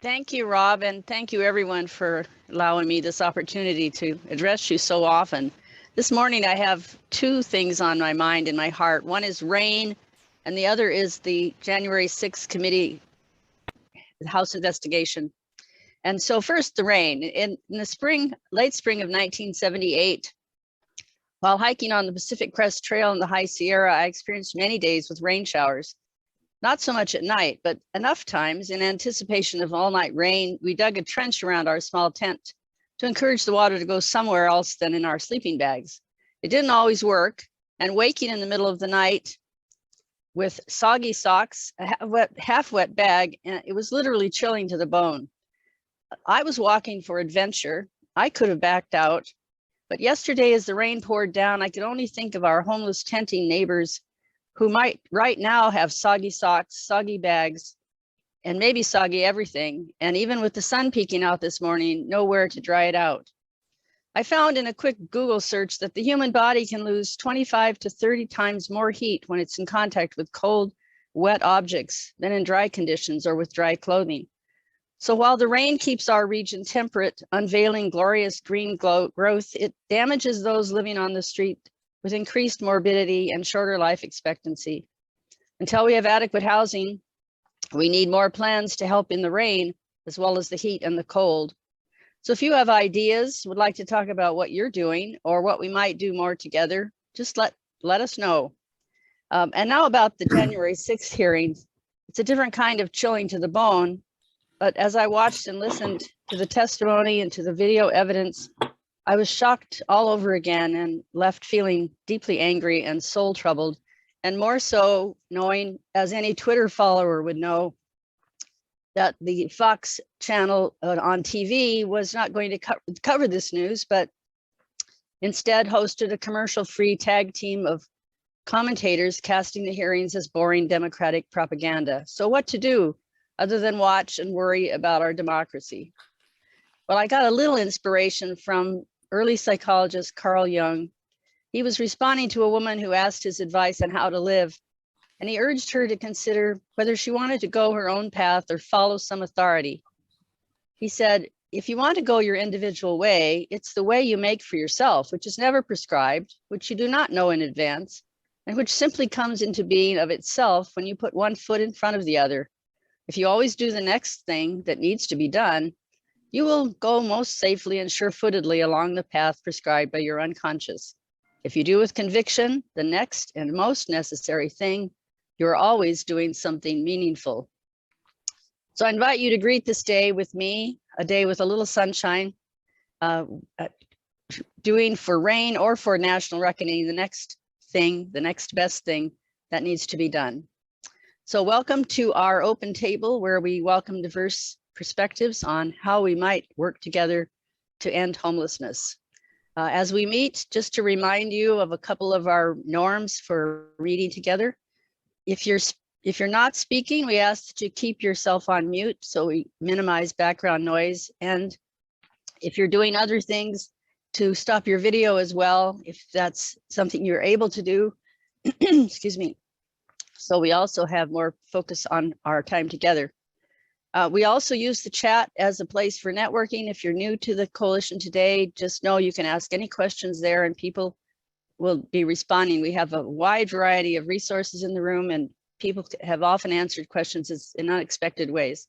Thank you, Rob, and thank you everyone for allowing me this opportunity to address you so often. This morning I have two things on my mind and my heart. One is rain, and the other is the January 6th committee House investigation. And so first, the rain. In the spring, late spring of 1978, while hiking on the Pacific Crest Trail in the High Sierra, I experienced many days with rain showers. Not so much at night, but enough times in anticipation of all-night rain, we dug a trench around our small tent to encourage the water to go somewhere else than in our sleeping bags. It didn't always work, and waking in the middle of the night with soggy socks, a half-wet bag, and it was literally chilling to the bone. I was walking for adventure. I could have backed out, but yesterday as the rain poured down, I could only think of our homeless tenting neighbors who might right now have soggy socks, soggy bags, and maybe soggy everything. And even with the sun peeking out this morning, nowhere to dry it out. I found in a quick Google search that the human body can lose 25 to 30 times more heat when it's in contact with cold, wet objects than in dry conditions or with dry clothing. So while the rain keeps our region temperate, unveiling glorious green growth, it damages those living on the street with increased morbidity and shorter life expectancy. Until we have adequate housing, we need more plans to help in the rain, as well as the heat and the cold. So if you have ideas, would like to talk about what you're doing or what we might do more together, just let us know. And now about the January 6th hearings. It's a different kind of chilling to the bone, but as I watched and listened to the testimony and to the video evidence, I was shocked all over again and left feeling deeply angry and soul troubled, and more so knowing, as any Twitter follower would know, that the Fox channel on TV was not going to cover this news, but instead hosted a commercial-free tag team of commentators casting the hearings as boring Democratic propaganda. So what to do other than watch and worry about our democracy? Well, I got a little inspiration from early psychologist Carl Jung. He was responding to a woman who asked his advice on how to live, and he urged her to consider whether she wanted to go her own path or follow some authority. He said, if you want to go your individual way, it's the way you make for yourself, which is never prescribed, which you do not know in advance, and which simply comes into being of itself when you put one foot in front of the other. If you always do the next thing that needs to be done, you will go most safely and sure-footedly along the path prescribed by your unconscious. If you do with conviction the next and most necessary thing, you're always doing something meaningful. So I invite you to greet this day with me, a day with a little sunshine, doing for rain or for national reckoning the next thing, the next best thing that needs to be done. So welcome to our open table where we welcome diverse perspectives on how we might work together to end homelessness. As we meet, just to remind you of a couple of our norms for reading together. If you're not speaking, we ask that you keep yourself on mute so we minimize background noise. And if you're doing other things, to stop your video as well, if that's something you're able to do. Excuse me. So we also have more focus on our time together. We also use the chat as a place for networking. If you're new to the coalition today, just know you can ask any questions there and people will be responding. We have a wide variety of resources in the room and people have often answered questions in unexpected ways.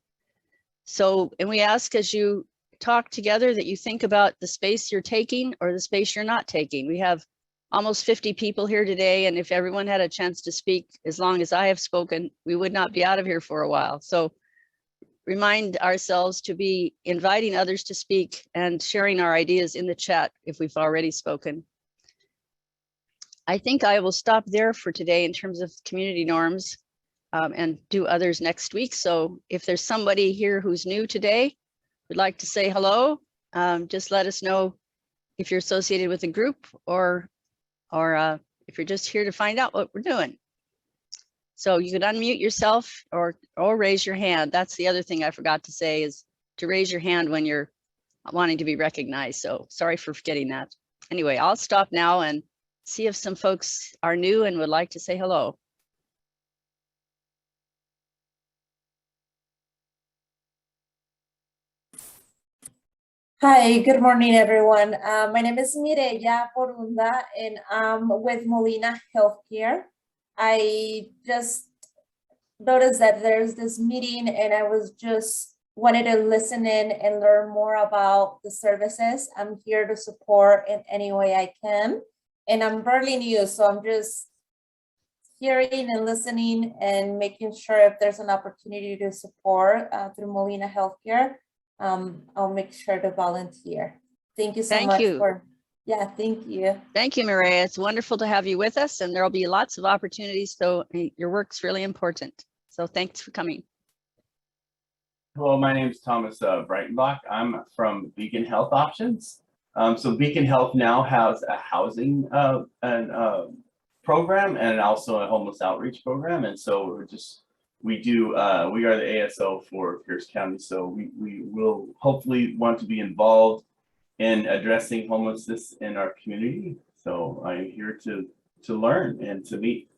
So, and we ask as you talk together that you think about the space you're taking or the space you're not taking. We have almost 50 people here today, and if everyone had a chance to speak as long as I have spoken, we would not be out of here for a while. So remind ourselves to be inviting others to speak and sharing our ideas in the chat if we've already spoken. I think I will stop there for today in terms of community norms and do others next week. So if there's somebody here who's new today, would like to say hello, just let us know if you're associated with a group or if you're just here to find out what we're doing. So you could unmute yourself or raise your hand. That's the other thing I forgot to say, is to raise your hand when you're wanting to be recognized. So sorry for forgetting that. Anyway, I'll stop now and see if some folks are new and would like to say hello. Hi, good morning, everyone. My name is Mireya Porunda, and I'm with Molina Healthcare. I just noticed that there's this meeting, and I was just wanted to listen in and learn more about the services. I'm here to support in any way I can, and I'm fairly new, so I'm just hearing and listening and making sure if there's an opportunity to support through Molina Healthcare. I'll make sure to volunteer. Thank you so Thank much you. thank you. Thank you, Maria. It's wonderful to have you with us, and there'll be lots of opportunities. So your work's really important. So thanks for coming. Hello, my name is Thomas Breitenbach. I'm from Beacon Health Options. So Beacon Health now has a housing program and also a homeless outreach program. And so we are the ASO for Pierce County. So we will hopefully want to be involved in addressing homelessness in our community. So I'm here to learn and to meet.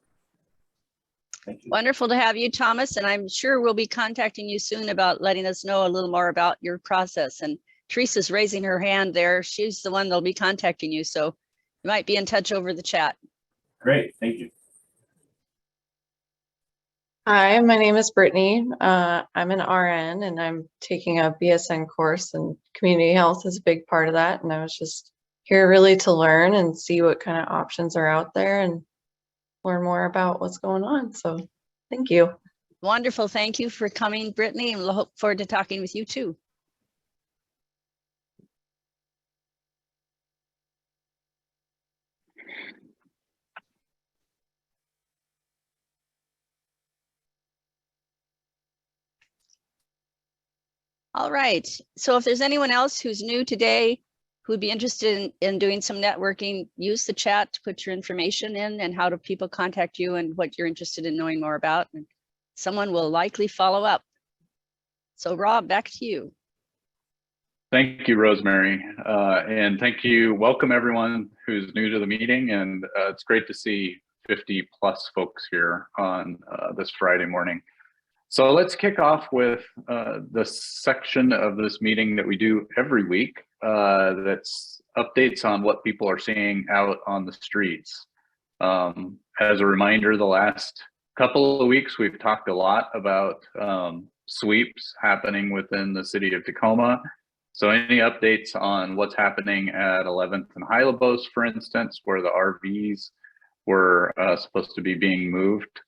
Thank you. Wonderful to have you, Thomas, and I'm sure we'll be contacting you soon about letting us know a little more about your process. And Teresa's raising her hand there. She's the one that'll be contacting you, so you might be in touch over the chat. Great, thank you. Hi, my name is Brittany. I'm an RN and I'm taking a BSN course, and community health is a big part of that. And I was just here really to learn and see what kind of options are out there and learn more about what's going on. So thank you. Wonderful. Thank you for coming, Brittany, and we'll look forward to talking with you too. All right. So if there's anyone else who's new today, who'd be interested in doing some networking, use the chat to put your information in and how do people contact you and what you're interested in knowing more about. And someone will likely follow up. So Rob, back to you. Thank you, Rosemary. And thank you. Welcome everyone who's new to the meeting. And it's great to see 50 plus folks here on this Friday morning. So let's kick off with the section of this meeting that we do every week. That's updates on what people are seeing out on the streets. As a reminder, the last couple of weeks, we've talked a lot about sweeps happening within the city of Tacoma. So any updates on what's happening at 11th and Hylebos, for instance, where the RVs were supposed to be being moved?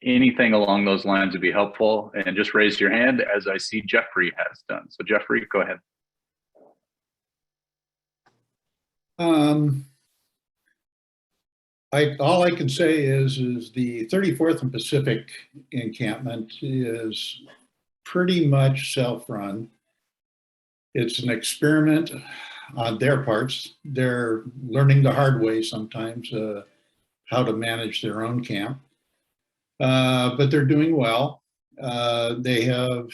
Anything along those lines would be helpful, and just raise your hand as I see Jeffrey has done. So Jeffrey, go ahead. All I can say is the 34th and Pacific encampment is pretty much self-run. It's an experiment on their parts. They're learning the hard way sometimes how to manage their own camp. But they're doing well. They have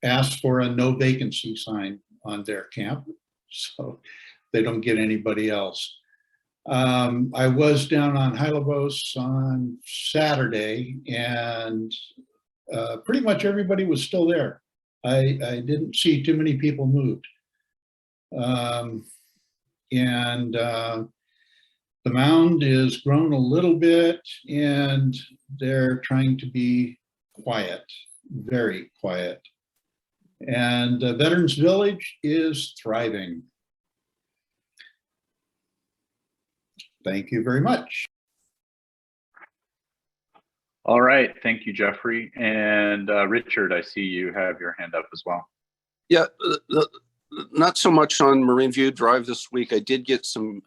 asked for a no vacancy sign on their camp, so they don't get anybody else. I was down on Hylebos on Saturday, and pretty much everybody was still there. I didn't see too many people moved. The mound is grown a little bit, and they're trying to be quiet, very quiet. And Veterans Village is thriving. Thank you very much. All right, thank you, Jeffrey. And Richard, I see you have your hand up as well. Yeah, not so much on Marine View Drive this week. I did get some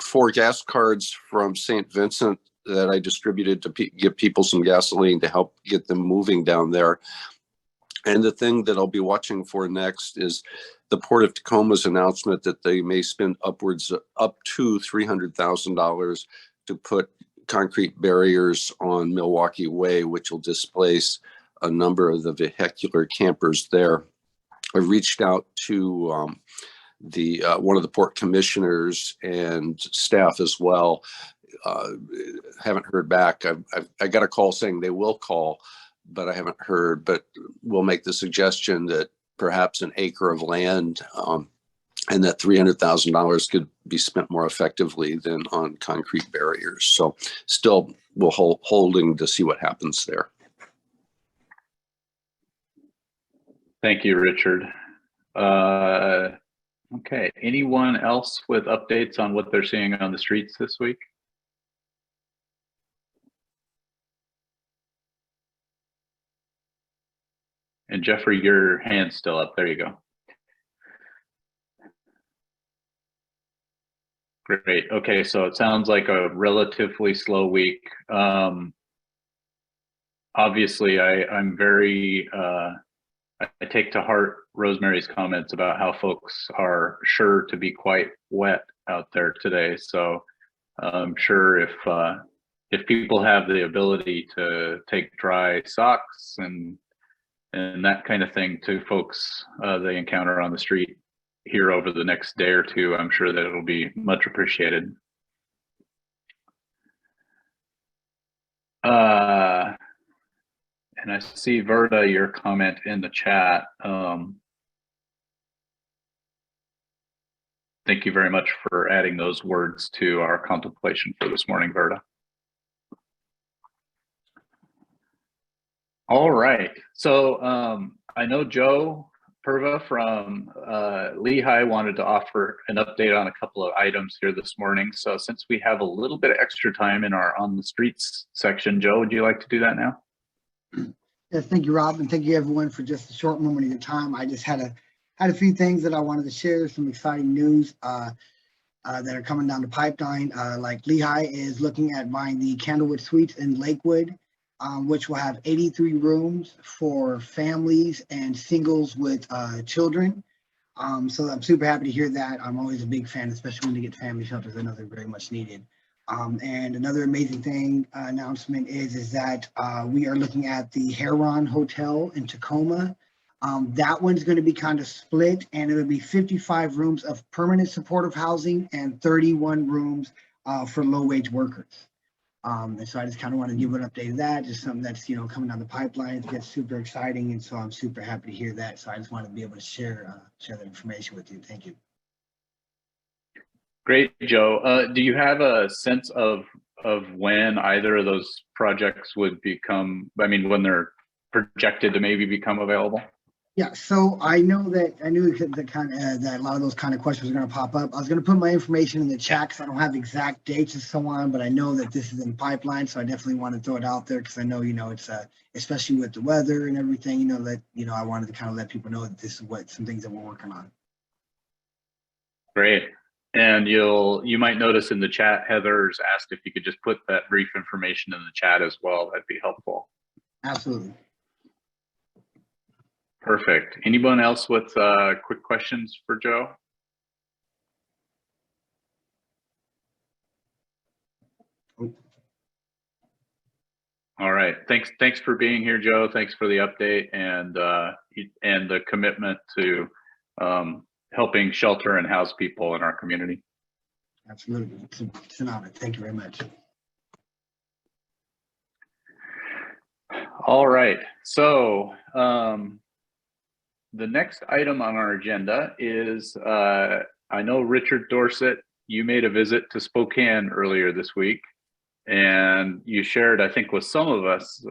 4 gas cards from St. Vincent that I distributed to give people some gasoline to help get them moving down there. And the thing that I'll be watching for next is the Port of Tacoma's announcement that they may spend upwards up to $300,000 to put concrete barriers on Milwaukee Way, which will displace a number of the vehicular campers there. I reached out to one of the port commissioners and staff as well. Haven't heard back. I got a call saying they will call, but I haven't heard. But we'll make the suggestion that perhaps an acre of land, and that $300,000 could be spent more effectively than on concrete barriers. So still, we're holding to see what happens there. Thank you, Richard. Okay, anyone else with updates on what they're seeing on the streets this week? And Jeffrey, your hand's still up. There you go. Great. Okay, so it sounds like a relatively slow week. Obviously, I'm very, I take to heart Rosemary's comments about how folks are sure to be quite wet out there today. So I'm sure if people have the ability to take dry socks and that kind of thing to folks they encounter on the street here over the next day or two, I'm sure that it'll be much appreciated. And I see, Verda, your comment in the chat. Thank you very much for adding those words to our contemplation for this morning, Verda. All right, so I know Joe Perva from Lehigh wanted to offer an update on a couple of items here this morning. So since we have a little bit of extra time in our On the Streets section, Joe, would you like to do that now? Yes, thank you, Rob, and thank you everyone for just a short moment of your time. I just had a few things that I wanted to share, some exciting news that are coming down the pipeline. Like Lehigh is looking at buying the Candlewood Suites in Lakewood, which will have 83 rooms for families and singles with children. So I'm super happy to hear that. I'm always a big fan, especially when they get family shelters. I know they're very much needed. And another amazing thing announcement is that we are looking at the Heron Hotel in Tacoma. That one's going to be kind of split, and it'll be 55 rooms of permanent supportive housing and 31 rooms for low-wage workers. And so I just kind of want to give an update of that, just something that's, coming down the pipeline. It gets super exciting, and so I'm super happy to hear that. So I just want to be able to share that information with you. Thank you. Great, Joe. Do you have a sense of when either of those projects would become, when they're projected to maybe become available? Yeah, so I knew that a lot of those kind of questions are going to pop up. I was going to put my information in the chat because I don't have exact dates and so on, but I know that this is in pipeline, so I definitely want to throw it out there because I know, it's especially with the weather and everything, I wanted to kind of let people know that this is some things that we're working on. Great. And you might notice in the chat, Heather's asked if you could just put that brief information in the chat as well. That'd be helpful. Absolutely. Perfect. Anyone else with quick questions for Joe? All right. Thanks for being here, Joe. Thanks for the update and the commitment to helping shelter and house people in our community. Absolutely. It's an honor. Thank you very much. All right. So the next item on our agenda is, I know Richard Dorsett, you made a visit to Spokane earlier this week, and you shared, I think, with some of us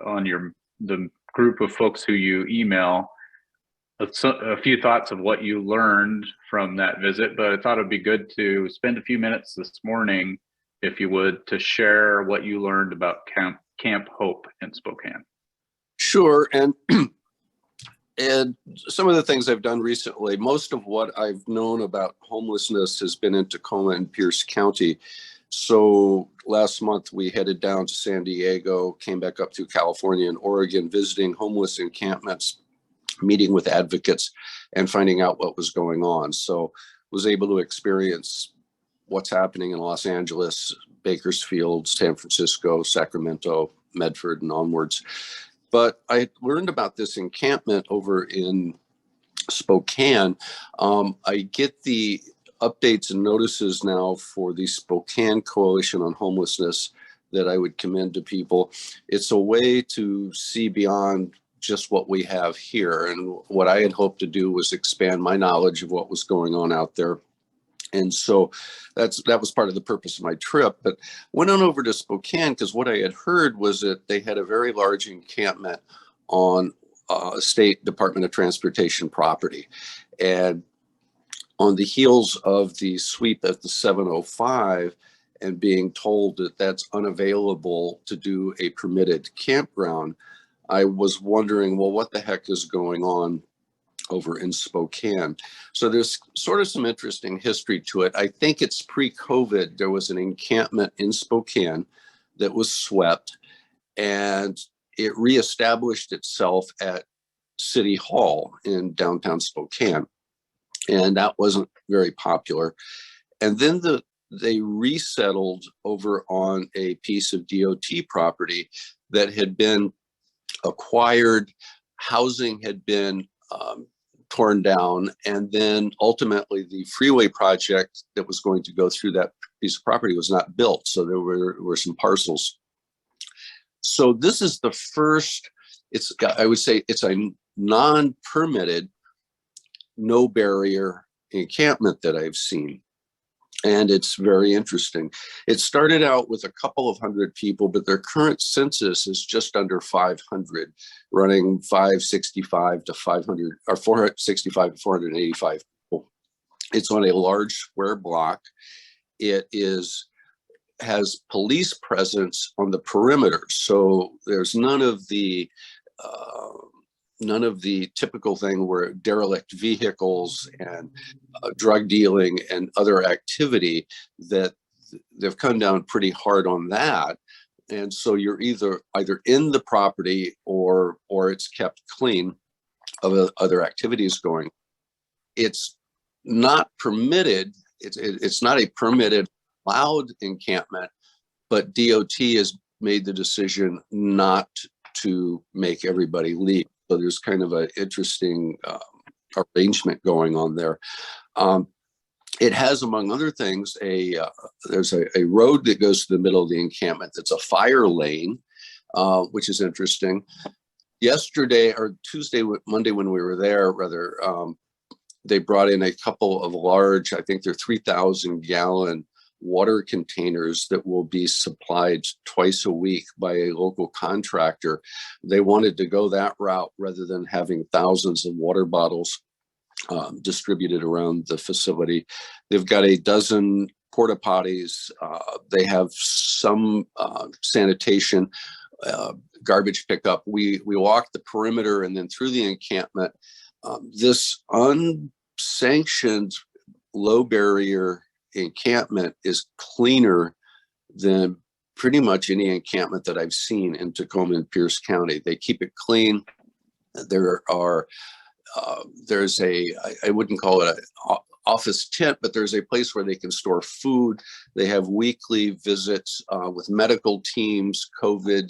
on the group of folks who you email, a few thoughts of what you learned from that visit, but I thought it'd be good to spend a few minutes this morning, if you would, to share what you learned about Camp Hope in Spokane. Sure, and some of the things I've done recently, most of what I've known about homelessness has been in Tacoma and Pierce County. So last month we headed down to San Diego, came back up to California and Oregon, visiting homeless encampments, meeting with advocates and finding out what was going on. So was able to experience what's happening in Los Angeles, Bakersfield, San Francisco, Sacramento, Medford, and onwards. But I learned about this encampment over in Spokane. I get the updates and notices now for the Spokane Coalition on Homelessness that I would commend to people. It's a way to see beyond just what we have here. And what I had hoped to do was expand my knowledge of what was going on out there. And so that was part of the purpose of my trip. But went on over to Spokane because what I had heard was that they had a very large encampment on State Department of Transportation property. And on the heels of the sweep at the 705 and being told that that's unavailable to do a permitted campground, I was wondering, well, what the heck is going on over in Spokane? So there's sort of some interesting history to it. I think it's pre-COVID. There was an encampment in Spokane that was swept, and it reestablished itself at City Hall in downtown Spokane. And that wasn't very popular. And then they resettled over on a piece of DOT property that had been acquired. Housing had been torn down, and then ultimately the freeway project that was going to go through that piece of property was not built. So there were some parcels. So this is the first, I would say it's a non-permitted, no barrier encampment that I've seen. And it's very interesting. It started out with a couple of hundred people, but their current census is just under 500, running 565 to 500, or 465 to 485 people. It's on a large square block. It has police presence on the perimeter. So there's none of the typical thing where derelict vehicles and drug dealing and other activity, that they've come down pretty hard on that. And so you're either in the property or it's kept clean of other activities going. It's not permitted. It's not a permitted, allowed encampment, but DOT has made the decision not to make everybody leave. So there's kind of an interesting arrangement going on there. It has, among other things, there's a road that goes to the middle of the encampment that's a fire lane, which is interesting. Yesterday, or Monday when we were there, rather, they brought in a couple of large, I think they're 3,000-gallon water containers that will be supplied twice a week by a local contractor. They wanted to go that route rather than having thousands of water bottles distributed around the facility. They've got a dozen porta potties. They have some sanitation, garbage pickup. We walked the perimeter and then through the encampment. This unsanctioned low barrier encampment is cleaner than pretty much any encampment that I've seen in Tacoma and Pierce County. They keep it clean. There's I wouldn't call it an office tent, but there's a place where they can store food. They have weekly visits with medical teams, COVID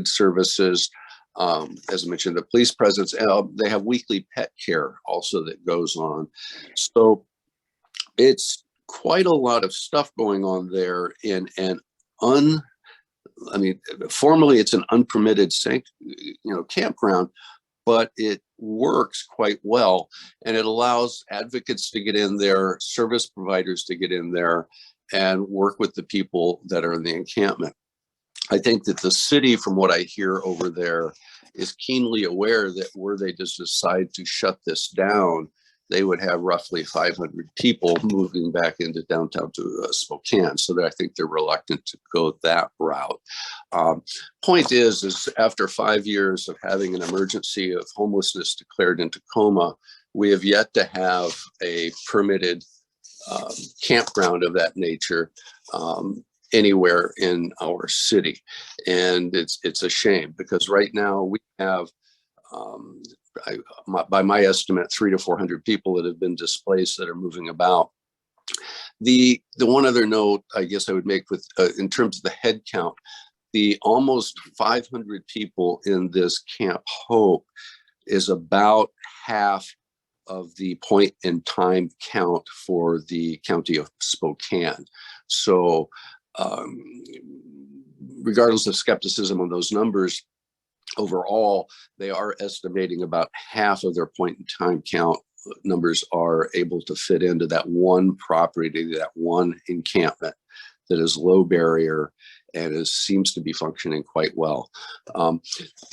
services. As I mentioned, the police presence. They have weekly pet care also that goes on. So it's quite a lot of stuff going on there in formally it's an unpermitted campground, but it works quite well, and it allows advocates to get in there, service providers to get in there and work with the people that are in the encampment. I think that the city, from what I hear over there, is keenly aware that were they to decide to shut this down, they would have roughly 500 people moving back into downtown to Spokane. So that I think they're reluctant to go that route. Point is after 5 years of having an emergency of homelessness declared in Tacoma, we have yet to have a permitted campground of that nature anywhere in our city. And it's a shame, because right now we have, by my estimate, 300 to 400 people that have been displaced that are moving about. The one other note I guess I would make with in terms of the head count, the almost 500 people in this Camp Hope is about half of the point in time count for the county of Spokane. So regardless of skepticism on those numbers, overall, they are estimating about half of their point in time count numbers are able to fit into that one property, that one encampment that is low barrier and seems to be functioning quite well.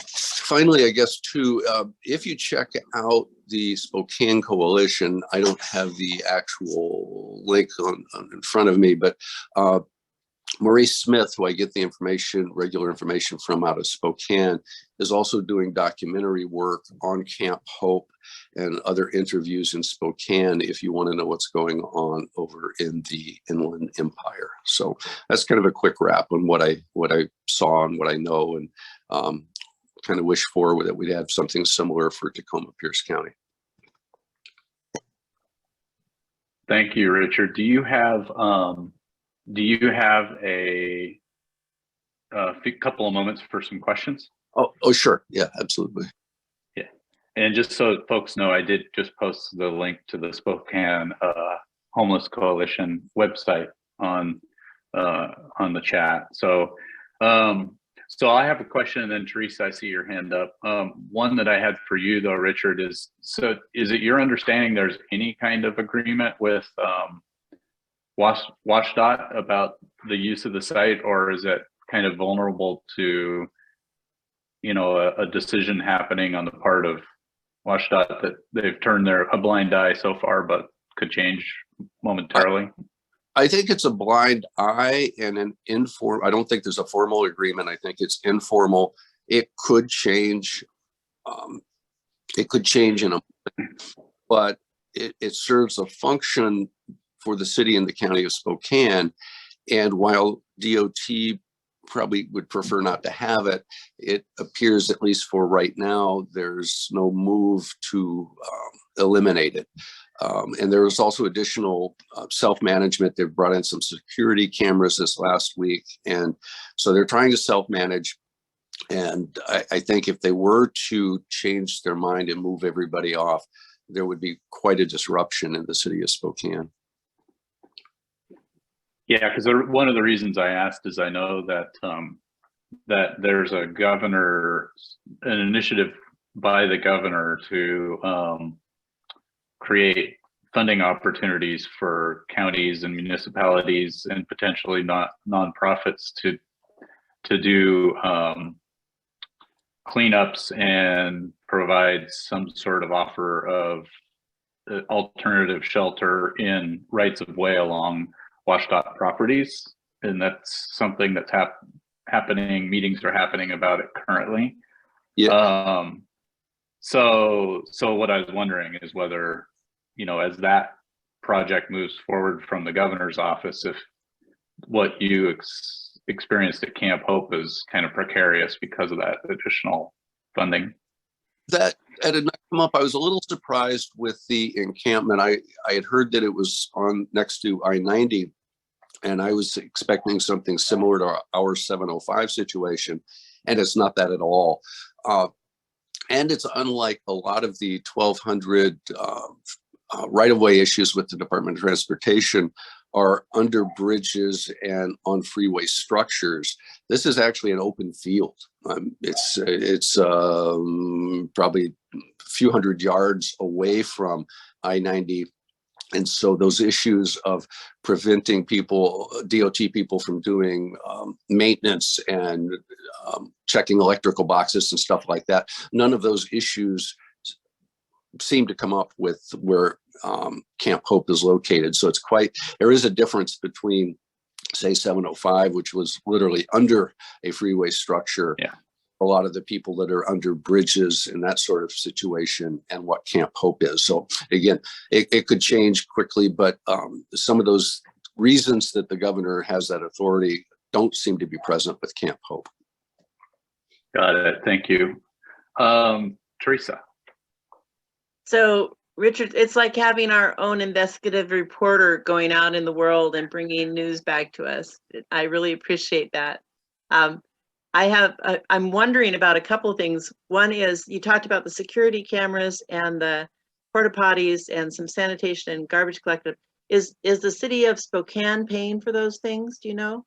Finally, I guess too, if you check out the Spokane Coalition, I don't have the actual link in front of me, but Maurice Smith, who I get the regular information from out of Spokane, is also doing documentary work on Camp Hope and other interviews in Spokane if you want to know what's going on over in the Inland Empire. So that's kind of a quick wrap on what I saw and what I know, and kind of wish for that we'd have something similar for Tacoma Pierce County. Thank you, Richard. Do you have a couple of moments for some questions? Oh, sure. Yeah, absolutely. Yeah. And just so folks know, I did just post the link to the Spokane Homeless Coalition website on the chat. So, so I have a question, and then Teresa, I see your hand up. One that I had for you though, Richard, is it your understanding there's any kind of agreement with WashDOT about the use of the site, or is it kind of vulnerable to, you know, a decision happening on the part of WashDOT that they've turned a blind eye so far, but could change momentarily? I think it's a blind eye and an informal. I don't think there's a formal agreement. I think it's informal. It could change. It could change in a moment, but it serves a function for the city and the county of Spokane. And while DOT probably would prefer not to have it, it appears, at least for right now, there's no move to eliminate it. And there was also additional self-management. They've brought in some security cameras this last week. And so they're trying to self-manage. And I think if they were to change their mind and move everybody off, there would be quite a disruption in the city of Spokane. Yeah, because one of the reasons I asked is I know that that there's an initiative by the governor to create funding opportunities for counties and municipalities and potentially nonprofits to do cleanups and provide some sort of offer of alternative shelter in rights of way along WashDOT properties, and that's something that's happening. Meetings are happening about it currently. Yeah. So what I was wondering is whether, you know, as that project moves forward from the governor's office, if what you experienced at Camp Hope is kind of precarious because of that additional funding. That had not come up. I was a little surprised with the encampment. I had heard that it was on next to I-90, and I was expecting something similar to our 705 situation, and it's not that at all. And it's unlike a lot of the 1,200 right-of-way issues with the Department of Transportation are under bridges and on freeway structures. This is actually an open field. It's probably a few hundred yards away from I-90. And so those issues of preventing people, DOT people, from doing maintenance and checking electrical boxes and stuff like that, none of those issues seem to come up with where Camp Hope is located. So there is a difference between, say, 705, which was literally under a freeway structure. Yeah. A lot of the people that are under bridges and that sort of situation, and what Camp Hope is. So again, it could change quickly, but some of those reasons that the governor has that authority don't seem to be present with Camp Hope. Got it. Thank you. Teresa. So, Richard, it's like having our own investigative reporter going out in the world and bringing news back to us. I really appreciate that. I'm wondering about a couple of things. One is, you talked about the security cameras and the porta potties and some sanitation and garbage collective. Is the city of Spokane paying for those things? Do you know?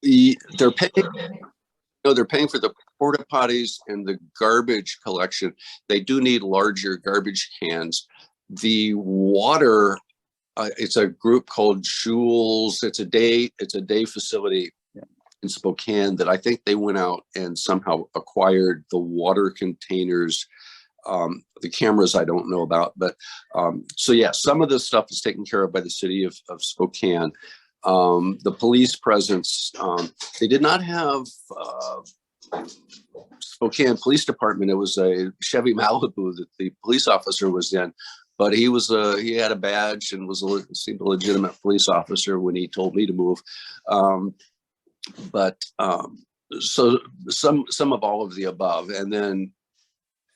They're paying No, they're paying for the porta potties and the garbage collection. They do need larger garbage cans. The water, it's a group called Jules. It's a day facility in Spokane that I think they went out and somehow acquired the water containers. The cameras I don't know about, but so yeah, some of this stuff is taken care of by the city of Spokane. The police presence, they did not have Spokane Police Department. It was a Chevy Malibu that the police officer was in, but he had a badge and seemed a legitimate police officer when he told me to move. So some of all of the above, and then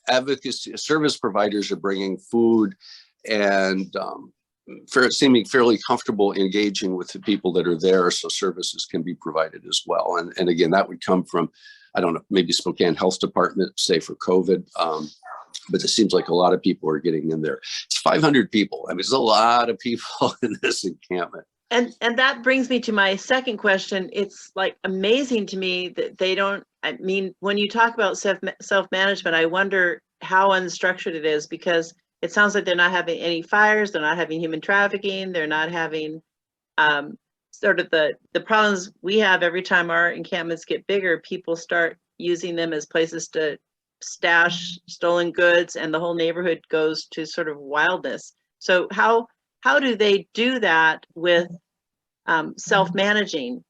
advocacy service providers are bringing food and seeming fairly comfortable engaging with the people that are there, so services can be provided as well. And again, that would come from, I don't know, maybe Spokane Health Department, say for COVID, but it seems like a lot of people are getting in there. It's 500 people. I mean, it's a lot of people in this encampment. And that brings me to my second question. It's like amazing to me that they don't, I mean, when you talk about self-management, I wonder how unstructured it is, because it sounds like they're not having any fires, they're not having human trafficking, they're not having sort of the problems we have every time our encampments get bigger. People start using them as places to stash stolen goods, and the whole neighborhood goes to sort of wildness. So how do they do that with self-managing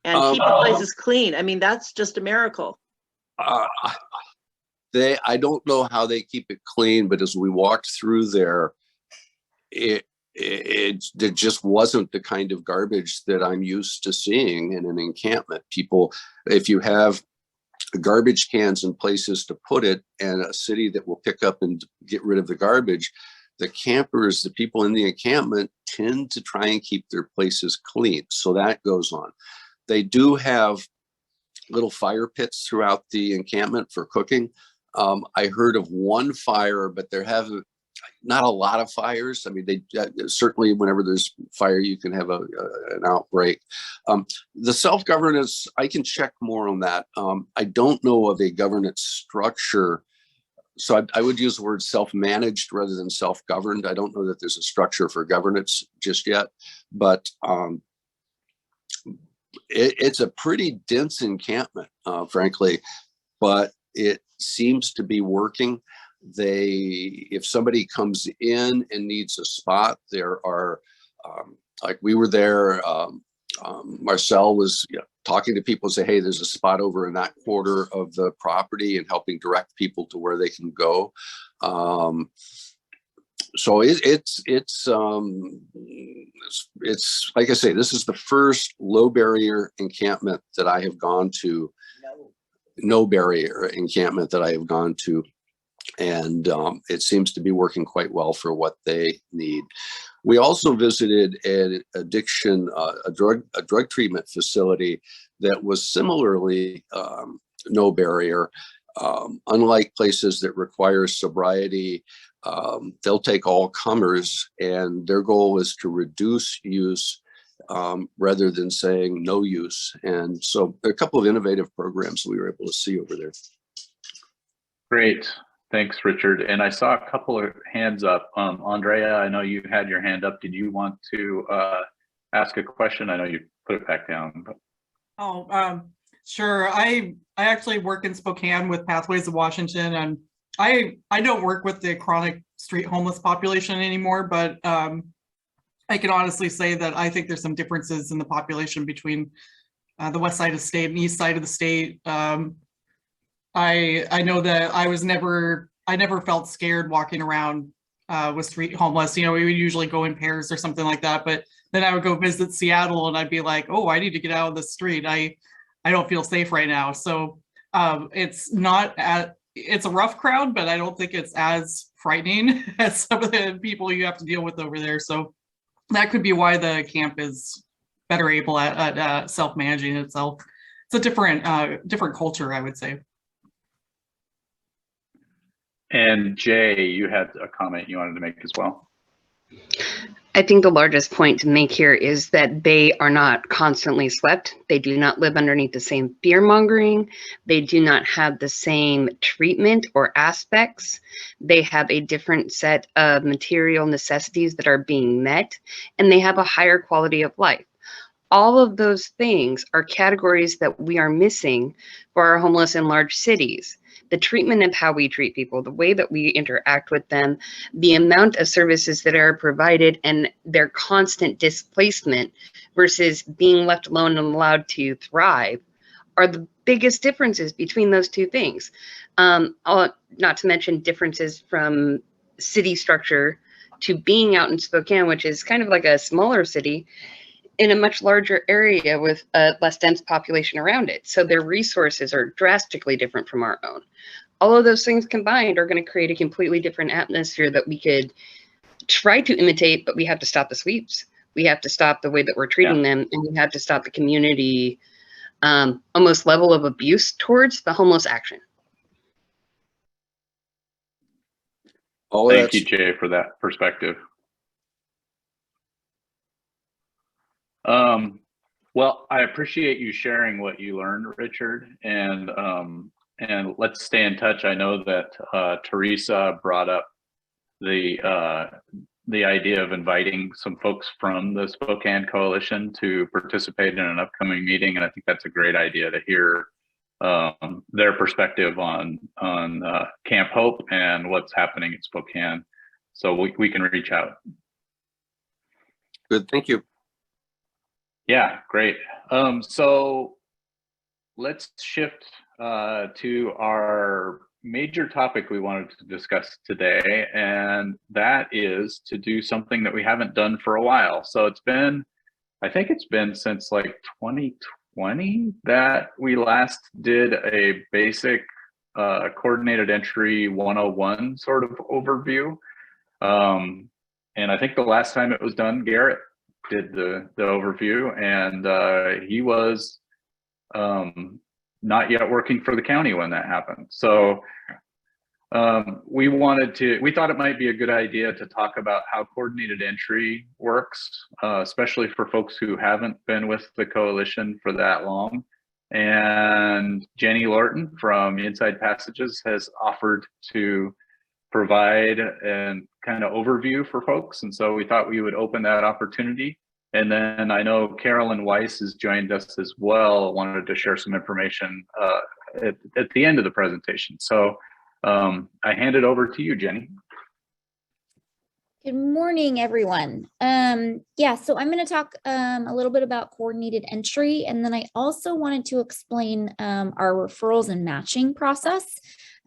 and keep the places clean? I mean, that's just a miracle. I don't know how they keep it clean, but as we walked through there, there just wasn't the kind of garbage that I'm used to seeing in an encampment. People, if you have garbage cans and places to put it, and a city that will pick up and get rid of the garbage, the campers, the people in the encampment tend to try and keep their places clean. So that goes on. They do have little fire pits throughout the encampment for cooking. I heard of one fire, but there have not a lot of fires. I mean, they certainly, whenever there's fire, you can have an outbreak. The self-governance, I can check more on that. I don't know of a governance structure. So I would use the word self-managed rather than self-governed. I don't know that there's a structure for governance just yet, but it's a pretty dense encampment, frankly, but it seems to be working. If somebody comes in and needs a spot, there are, like we were there, Marcel was talking to people and say, hey, there's a spot over in that quarter of the property, and helping direct people to where they can go. So it's like I say, this is the first low barrier encampment that I have gone to. No barrier encampment that I have gone to, and it seems to be working quite well for what they need. We also visited an addiction, a drug treatment facility that was similarly no barrier. Unlike places that require sobriety, they'll take all comers, and their goal is to reduce use rather than saying no use. And so there are a couple of innovative programs we were able to see over there. Great. Thanks, Richard. And I saw a couple of hands up. Andrea, I know you had your hand up. Did you want to ask a question? I know you put it back down. But... Oh, sure. I actually work in Spokane with Pathways of Washington, and I don't work with the chronic street homeless population anymore, but I can honestly say that I think there's some differences in the population between the west side of the state and east side of the state. I know that I never felt scared walking around with street homeless. You know, we would usually go in pairs or something like that, but then I would go visit Seattle and I'd be like, oh, I need to get out of the street. I don't feel safe right now. So it's a rough crowd, but I don't think it's as frightening as some of the people you have to deal with over there. So that could be why the camp is better able at self-managing itself. It's a different culture, I would say. And Jay, you had a comment you wanted to make as well. I think the largest point to make here is that they are not constantly swept. They do not live underneath the same fear mongering. They do not have the same treatment or aspects. They have a different set of material necessities that are being met, and they have a higher quality of life. All of those things are categories that we are missing for our homeless in large cities. The treatment of how we treat people, the way that we interact with them, the amount of services that are provided, and their constant displacement versus being left alone and allowed to thrive are the biggest differences between those two things. Not to mention differences from city structure to being out in Spokane, which is kind of like a smaller city in a much larger area with a less dense population around it. So their resources are drastically different from our own. All of those things combined are going to create a completely different atmosphere that we could try to imitate, but we have to stop the sweeps. We have to stop the way that we're treating them, and we have to stop the community almost level of abuse towards the homeless action. Thank you, Jay, for that perspective. Well, I appreciate you sharing what you learned, Richard, and let's stay in touch. I know that Teresa brought up the idea of inviting some folks from the Spokane Coalition to participate in an upcoming meeting, and I think that's a great idea to hear their perspective on Camp Hope and what's happening in Spokane. So we can reach out. Good, thank you. Yeah, great. So let's shift to our major topic we wanted to discuss today, and that is to do something that we haven't done for a while. So I think it's been since like 2020 that we last did a basic coordinated entry 101 sort of overview. And I think the last time it was done, Garrett did the overview, and he was not yet working for the county when that happened. So we thought it might be a good idea to talk about how coordinated entry works, especially for folks who haven't been with the coalition for that long. And Jenny Lorton from Inside Passages has offered to provide a kind of overview for folks. And so we thought we would open that opportunity. And then I know Carolyn Weiss has joined us as well, wanted to share some information at the end of the presentation. So I hand it over to you, Jenny. Good morning, everyone. Yeah, so I'm going to talk a little bit about coordinated entry, and then I also wanted to explain our referrals and matching process,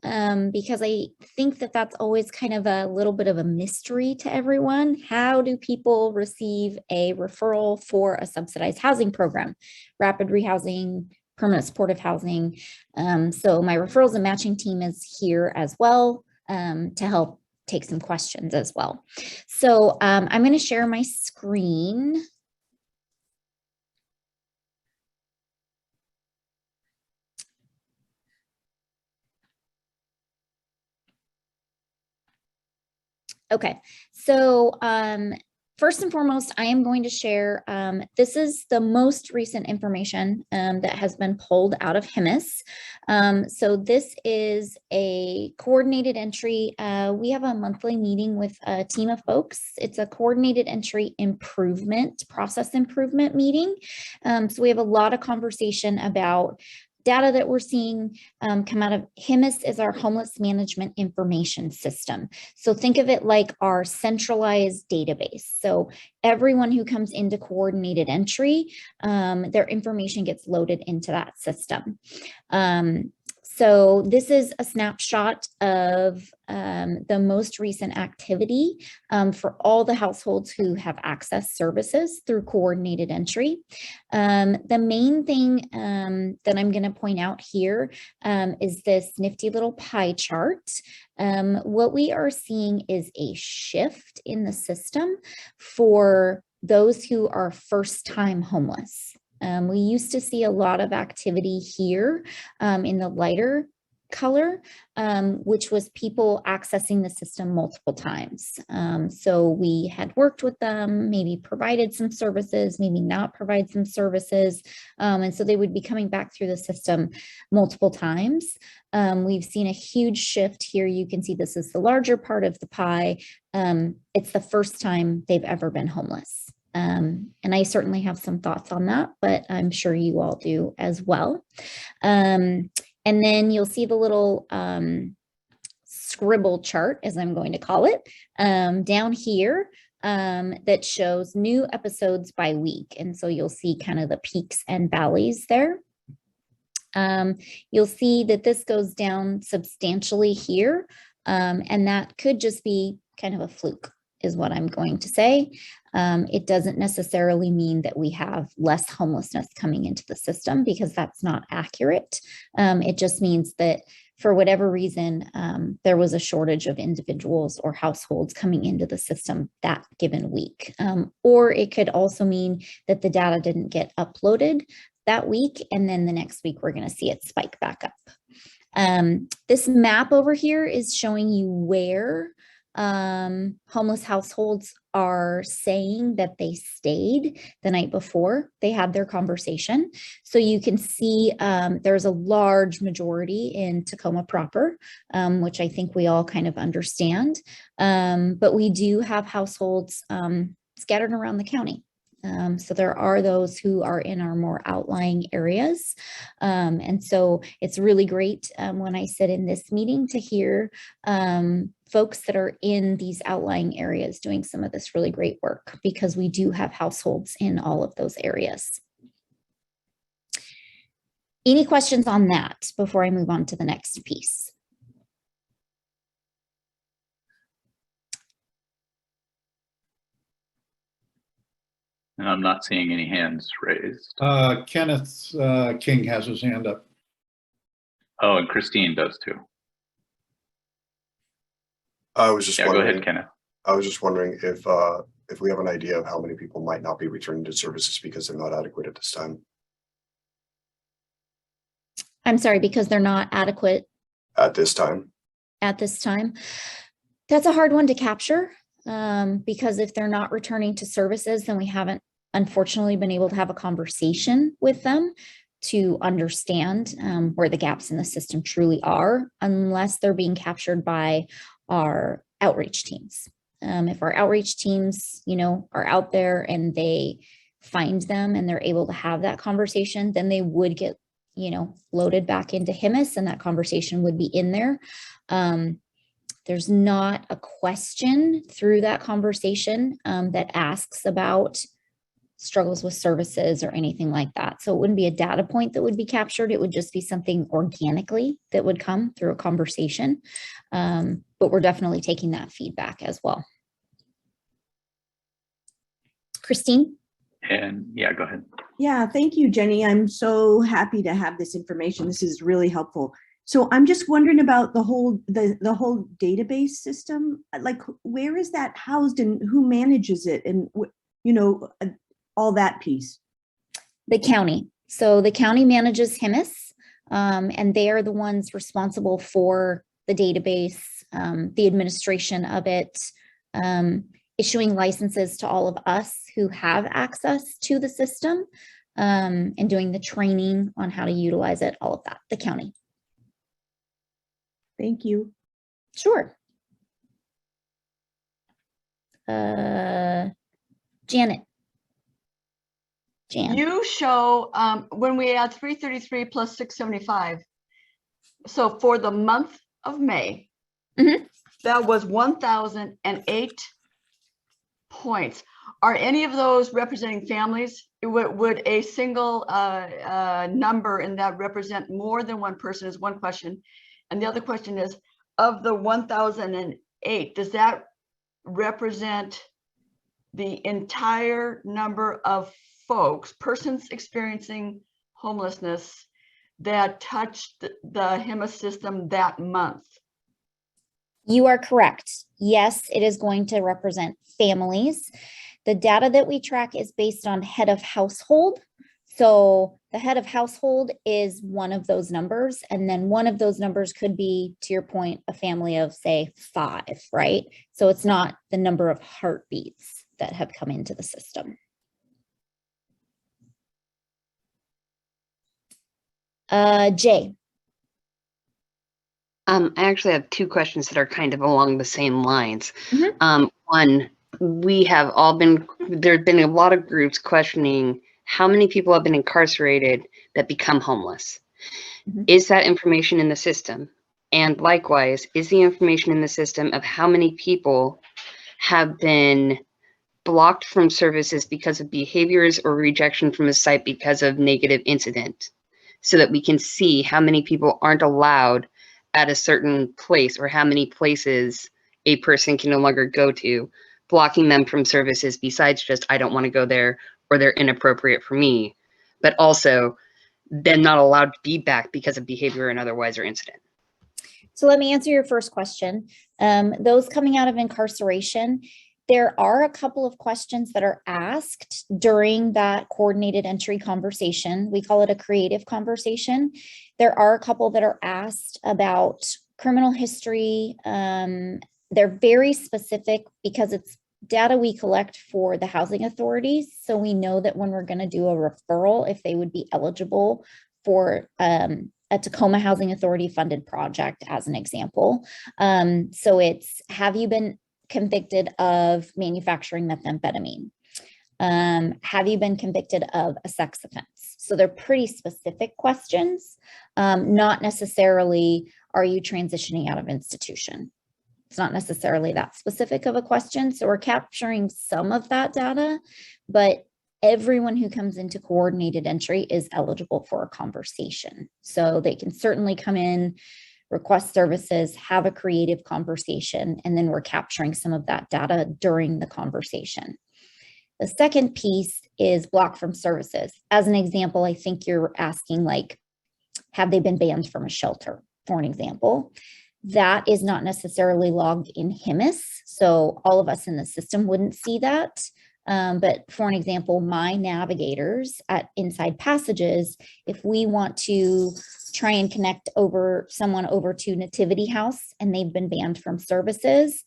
because I think that that's always kind of a little bit of a mystery to everyone. How do people receive a referral for a subsidized housing program, rapid rehousing, permanent supportive housing? So my referrals and matching team is here as well to help take some questions as well. So I'm going to share my screen. Okay, so first and foremost, I am going to share, this is the most recent information that has been pulled out of HEMIS. So this is a coordinated entry. We have a monthly meeting with a team of folks. It's a coordinated entry process improvement meeting. So we have a lot of conversation about data that we're seeing come out of HEMIS is our homeless management information system. So think of it like our centralized database. So everyone who comes into coordinated entry, their information gets loaded into that system. So this is a snapshot of the most recent activity for all the households who have accessed services through coordinated entry. The main thing that I'm going to point out here is this nifty little pie chart. What we are seeing is a shift in the system for those who are first-time homeless. We used to see a lot of activity here in the lighter color, which was people accessing the system multiple times. So we had worked with them, maybe provided some services, maybe not provide some services. And so they would be coming back through the system multiple times. We've seen a huge shift here. You can see this is the larger part of the pie. It's the first time they've ever been homeless. And I certainly have some thoughts on that, but I'm sure you all do as well. And then you'll see the little scribble chart, as I'm going to call it, down here that shows new episodes by week. And so you'll see kind of the peaks and valleys there. You'll see that this goes down substantially here, and that could just be kind of a fluke, is what I'm going to say. It doesn't necessarily mean that we have less homelessness coming into the system, because that's not accurate. It just means that for whatever reason, there was a shortage of individuals or households coming into the system that given week. Or it could also mean that the data didn't get uploaded that week, and then the next week we're going to see it spike back up. This map over here is showing you where homeless households are saying that they stayed the night before they had their conversation. So you can see there's a large majority in Tacoma proper, which I think we all kind of understand. But we do have households scattered around the county. So there are those who are in our more outlying areas. And so it's really great when I sit in this meeting to hear folks that are in these outlying areas doing some of this really great work, because we do have households in all of those areas. Any questions on that before I move on to the next piece? And I'm not seeing any hands raised. Kenneth King has his hand up. Oh, and Christine does too. I was just Go wondering, ahead, Kenneth. I was just wondering if we have an idea of how many people might not be returning to services because they're not adequate at this time. I'm sorry, because they're not adequate At this time. at this time. That's a hard one to capture, because if they're not returning to services, then we haven't unfortunately been able to have a conversation with them to understand where the gaps in the system truly are, unless they're being captured by our outreach teams. If our outreach teams, are out there and they find them and they're able to have that conversation, then they would get, loaded back into HIMIS, and that conversation would be in there. There's not a question through that conversation that asks about struggles with services or anything like that. So it wouldn't be a data point that would be captured. It would just be something organically that would come through a conversation. But we're definitely taking that feedback as well. Christine? And yeah, go ahead. Yeah, thank you, Jenny. I'm so happy to have this information. This is really helpful. So I'm just wondering about the whole database system. Like, where is that housed and who manages it, and all that piece? The county. So the county manages HIMIS, and they are the ones responsible for the database, the administration of it, issuing licenses to all of us who have access to the system, and doing the training on how to utilize it, all of that, the county. Thank you. Sure. Janet. Jan. You show when we add 333 plus 675. So for the month of May, that was 1,008 points. Are any of those representing families? Would a single number in that represent more than one person, is one question. And the other question is, of the 1,008, does that represent the entire number of folks, persons experiencing homelessness that touched the HIMIS system that month? You are correct. Yes, it is going to represent families. The data that we track is based on head of household. So The head of household is one of those numbers. And then one of those numbers could be, to your point, a family of, say, 5, right? So it's not the number of heartbeats that have come into the system. Jay. I actually have 2 questions that are kind of along the same lines. One, we have all been, there have been a lot of groups questioning how many people have been incarcerated that become homeless. Is that information in the system? And likewise, is the information in the system of how many people have been blocked from services because of behaviors or rejection from a site because of negative incident, so that we can see how many people aren't allowed at a certain place or how many places a person can no longer go to, blocking them from services besides just, I don't want to go there or they're inappropriate for me, but also them not allowed to be back because of behavior and otherwise or incident. So let me answer your first question. Those coming out of incarceration, there are a couple of questions that are asked during that coordinated entry conversation. We call it a creative conversation. There are a couple that are asked about criminal history. They're very specific because it's data we collect for the housing authorities. So we know that when we're going to do a referral, if they would be eligible for a Tacoma Housing Authority funded project, as an example. So it's, have you been convicted of manufacturing methamphetamine? Have you been convicted of a sex offense? So they're pretty specific questions, not necessarily, are you transitioning out of institution? It's not necessarily that specific of a question. So we're capturing some of that data, but everyone who comes into coordinated entry is eligible for a conversation. So they can certainly come in, request services, have a creative conversation, and then we're capturing some of that data during the conversation. The second piece is block from services. As an example, I think you're asking, like, have they been banned from a shelter, for an example? That is not necessarily logged in HIMIS, so all of us in the system wouldn't see that. But for an example, my navigators at Inside Passages, if we want to try and connect someone over to Nativity House and they've been banned from services,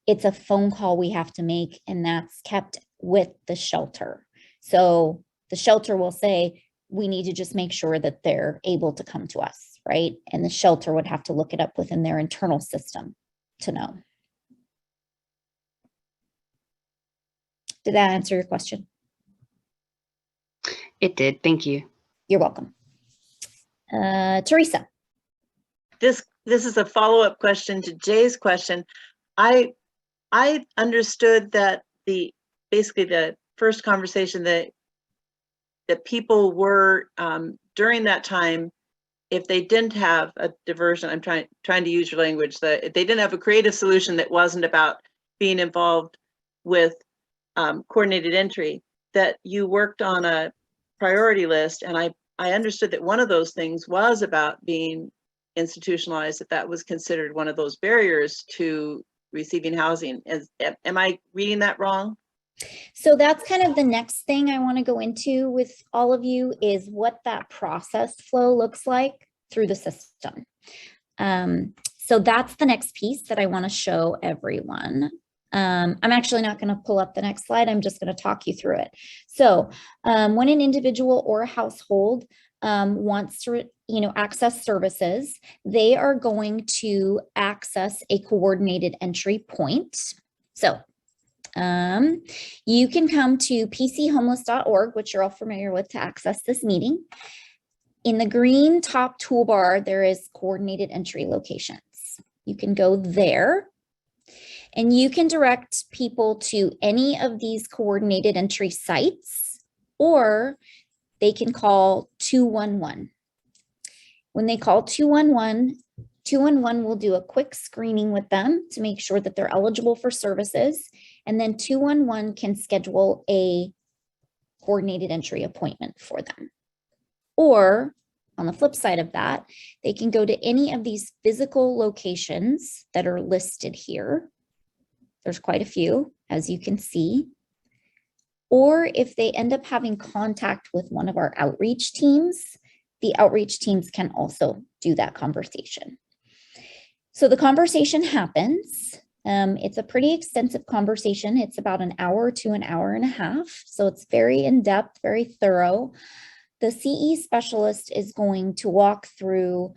it's a phone call we have to make, and that's kept with the shelter. So the shelter will say, we need to just make sure that they're able to come to us, right? And the shelter would have to look it up within their internal system to know. Did that answer your question? It did. Thank you. You're welcome. Teresa. This is a follow-up question to Jay's question. I understood that basically the first conversation that people were during that time, if they didn't have a diversion, I'm trying to use your language, that if they didn't have a creative solution that wasn't about being involved with coordinated entry, that you worked on a priority list. And I understood that one of those things was about being institutionalized, that was considered one of those barriers to receiving housing. Am I reading that wrong? So that's kind of the next thing I want to go into with all of you, is what that process flow looks like through the system. So that's the next piece that I want to show everyone. I'm actually not going to pull up the next slide. I'm just going to talk you through it. So when an individual or a household wants to, access services, they are going to access a coordinated entry point. So you can come to pchomeless.org, which you're all familiar with, to access this meeting. In the green top toolbar, there is coordinated entry locations. You can go there and you can direct people to any of these coordinated entry sites, or they can call 211. When they call 211, 211 will do a quick screening with them to make sure that they're eligible for services. And then 211 can schedule a coordinated entry appointment for them. Or on the flip side of that, they can go to any of these physical locations that are listed here. There's quite a few, as you can see. or if they end up having contact with one of our outreach teams, the outreach teams can also do that conversation. So the conversation happens. It's a pretty extensive conversation. It's about an hour to an hour and a half. So it's very in-depth, very thorough. The CE specialist is going to walk through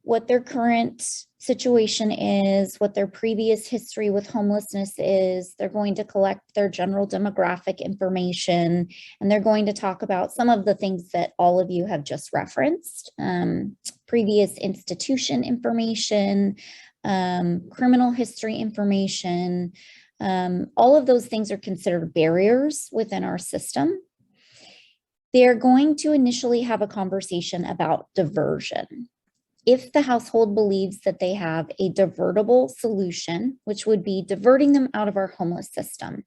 what their current situation is, what their previous history with homelessness is. They're going to collect their general demographic information, and they're going to talk about some of the things that all of you have just referenced, previous institution information, criminal history information. All of those things are considered barriers within our system. They're going to initially have a conversation about diversion. If the household believes that they have a divertible solution, which would be diverting them out of our homeless system,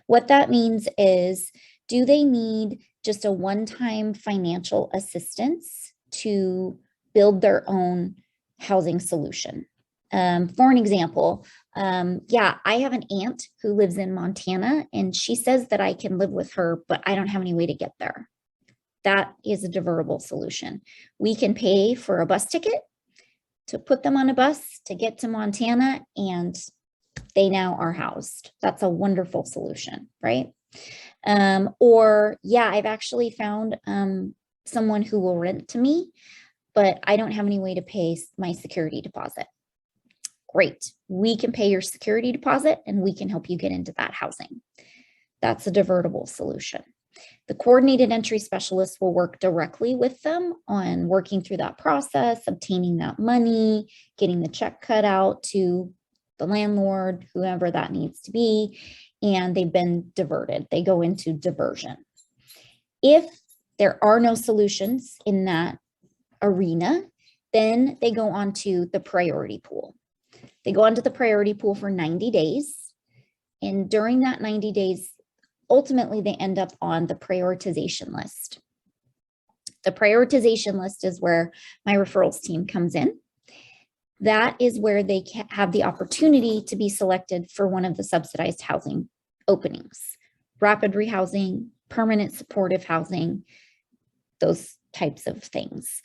what that means is, do they need just a one-time financial assistance to build their own housing solution? For an example, yeah, I have an aunt who lives in Montana, and she says that I can live with her, but I don't have any way to get there. That is a divertible solution. We can pay for a bus ticket to put them on a bus to get to Montana, and they now are housed. That's a wonderful solution, right? Or yeah, I've actually found someone who will rent to me, but I don't have any way to pay my security deposit. Great, we can pay your security deposit and we can help you get into that housing. That's a divertible solution. The coordinated entry specialist will work directly with them on working through that process, obtaining that money, getting the check cut out to the landlord, whoever that needs to be, and they've been diverted. They go into diversion. If there are no solutions in that arena, then they go on to the priority pool. They go onto the priority pool for 90 days. And during that 90 days, ultimately, they end up on the prioritization list. The prioritization list is where my referrals team comes in. That is where they have the opportunity to be selected for one of the subsidized housing openings, rapid rehousing, permanent supportive housing, those types of things.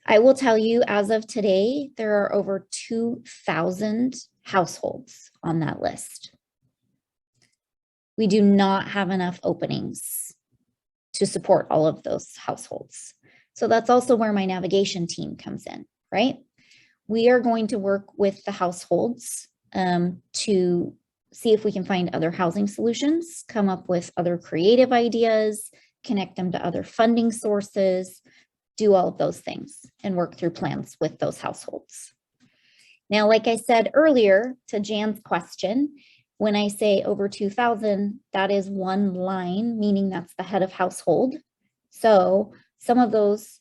I will tell you, as of today, there are over 2,000 households on that list. We do not have enough openings to support all of those households. So that's also where my navigation team comes in, right? We are going to work with the households to see if we can find other housing solutions, come up with other creative ideas, connect them to other funding sources, do all of those things and work through plans with those households. Now, like I said earlier to Jan's question, when I say over 2,000, that is one line, meaning that's the head of household. So some of those,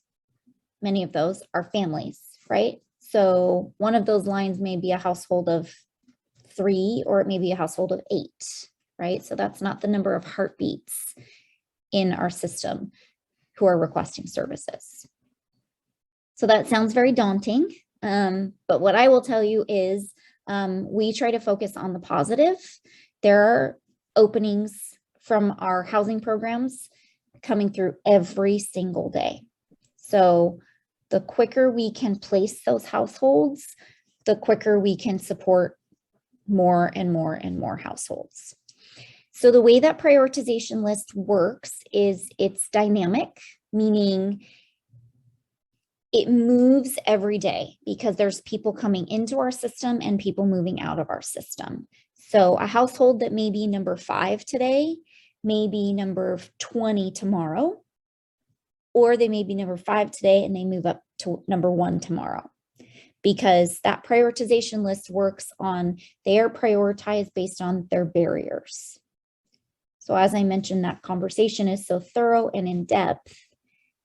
many of those are families, right? So one of those lines may be a household of 3, or it may be a household of 8, right? So that's not the number of heartbeats in our system who are requesting services. So that sounds very daunting, but what I will tell you is we try to focus on the positive. There are openings from our housing programs coming through every single day. So the quicker we can place those households, the quicker we can support more and more and more households. So the way that prioritization list works is it's dynamic, meaning it moves every day because there's people coming into our system and people moving out of our system. So a household that may be number 5 today may be number 20 tomorrow, or they may be number 5 today and they move up to number 1 tomorrow, because that prioritization list works on, they are prioritized based on their barriers. So as I mentioned, that conversation is so thorough and in depth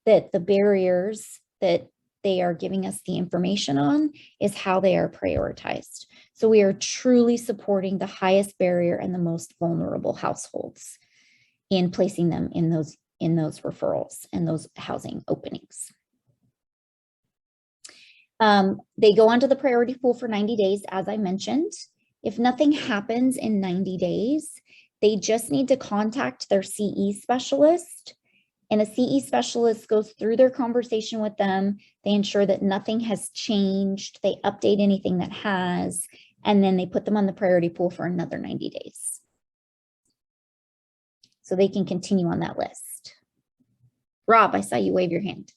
that the barriers that they are giving us the information on is how they are prioritized. So we are truly supporting the highest barrier and the most vulnerable households in placing them in those referrals and those housing openings. They go onto the priority pool for 90 days, as I mentioned. If nothing happens in 90 days, They just need to contact their CE specialist, and a CE specialist goes through their conversation with them. They ensure that nothing has changed. They update anything that has, and then they put them on the priority pool for another 90 days. So they can continue on that list. Rob, I saw you wave your hand.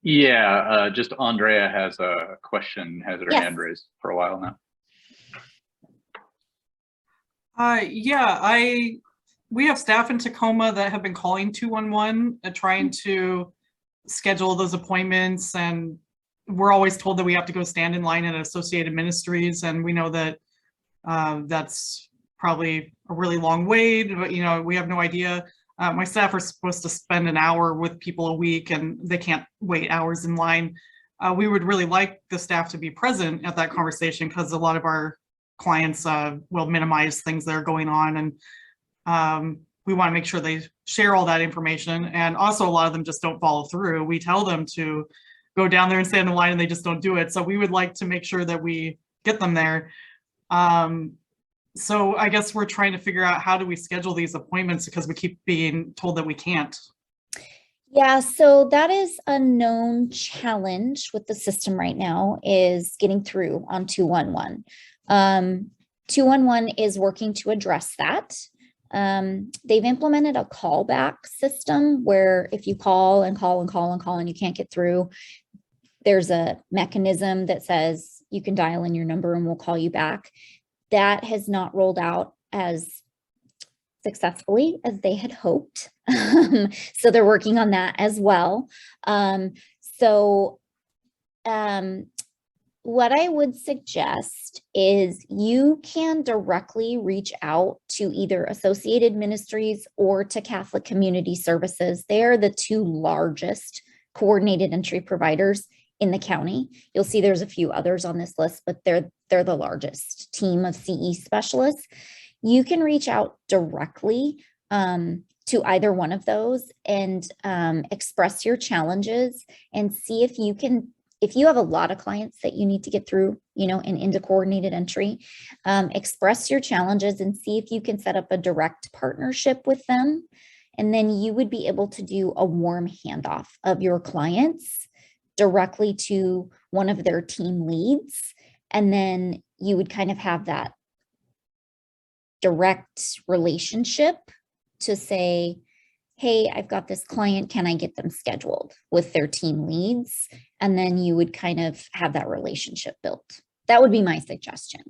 Yeah, just Andrea has a question, has her Yes. hand raised for a while now. Yeah, we have staff in Tacoma that have been calling 211 and trying to schedule those appointments, and we're always told that we have to go stand in line at Associated Ministries, and we know that that's probably a really long wait, but you know, we have no idea. My staff are supposed to spend an hour with people a week, and they can't wait hours in line. We would really like the staff to be present at that conversation, because a lot of our clients will minimize things that are going on, and we want to make sure they share all that information. And also, a lot of them just don't follow through. We tell them to go down there and stand in line, and they just don't do it. So we would like to make sure that we get them there. So I guess we're trying to figure out, how do we schedule these appointments, because we keep being told that we can't. Yeah, so that is a known challenge with the system right now, is getting through on 211. 211 is working to address that. They've implemented a callback system where if you call and call and call and call and you can't get through, there's a mechanism that says you can dial in your number and we'll call you back. That has not rolled out as successfully as they had hoped. So they're working on that as well. What I would suggest is you can directly reach out to either Associated Ministries or to Catholic Community Services. They are the two largest coordinated entry providers in the county. You'll see there's a few others on this list, but they're the largest team of CE specialists. You can reach out directly to either one of those and express your challenges and see if you can. If you have a lot of clients that you need to get through, you know, and into coordinated entry, express your challenges and see if you can set up a direct partnership with them. And then you would be able to do a warm handoff of your clients directly to one of their team leads. And then you would kind of have that direct relationship to say, hey, I've got this client, can I get them scheduled with their team leads? And then you would kind of have that relationship built. That would be my suggestion.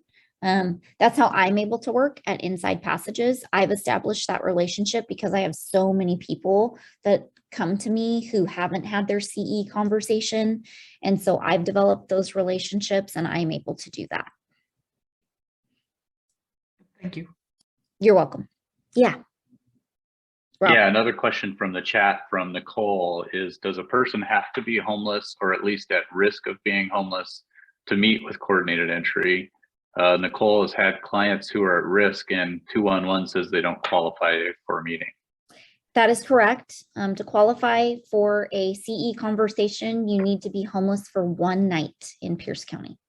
That's how I'm able to work at Inside Passages. I've established that relationship because I have so many people that come to me who haven't had their CE conversation. And so I've developed those relationships and I'm able to do that. Thank you. You're welcome. Yeah. Rob. Yeah, another question from the chat from Nicole is, does a person have to be homeless or at least at risk of being homeless to meet with coordinated entry? Nicole has had clients who are at risk, and 211 says they don't qualify for a meeting. That is correct. To qualify for a CE conversation, you need to be homeless for 1 night in Pierce County.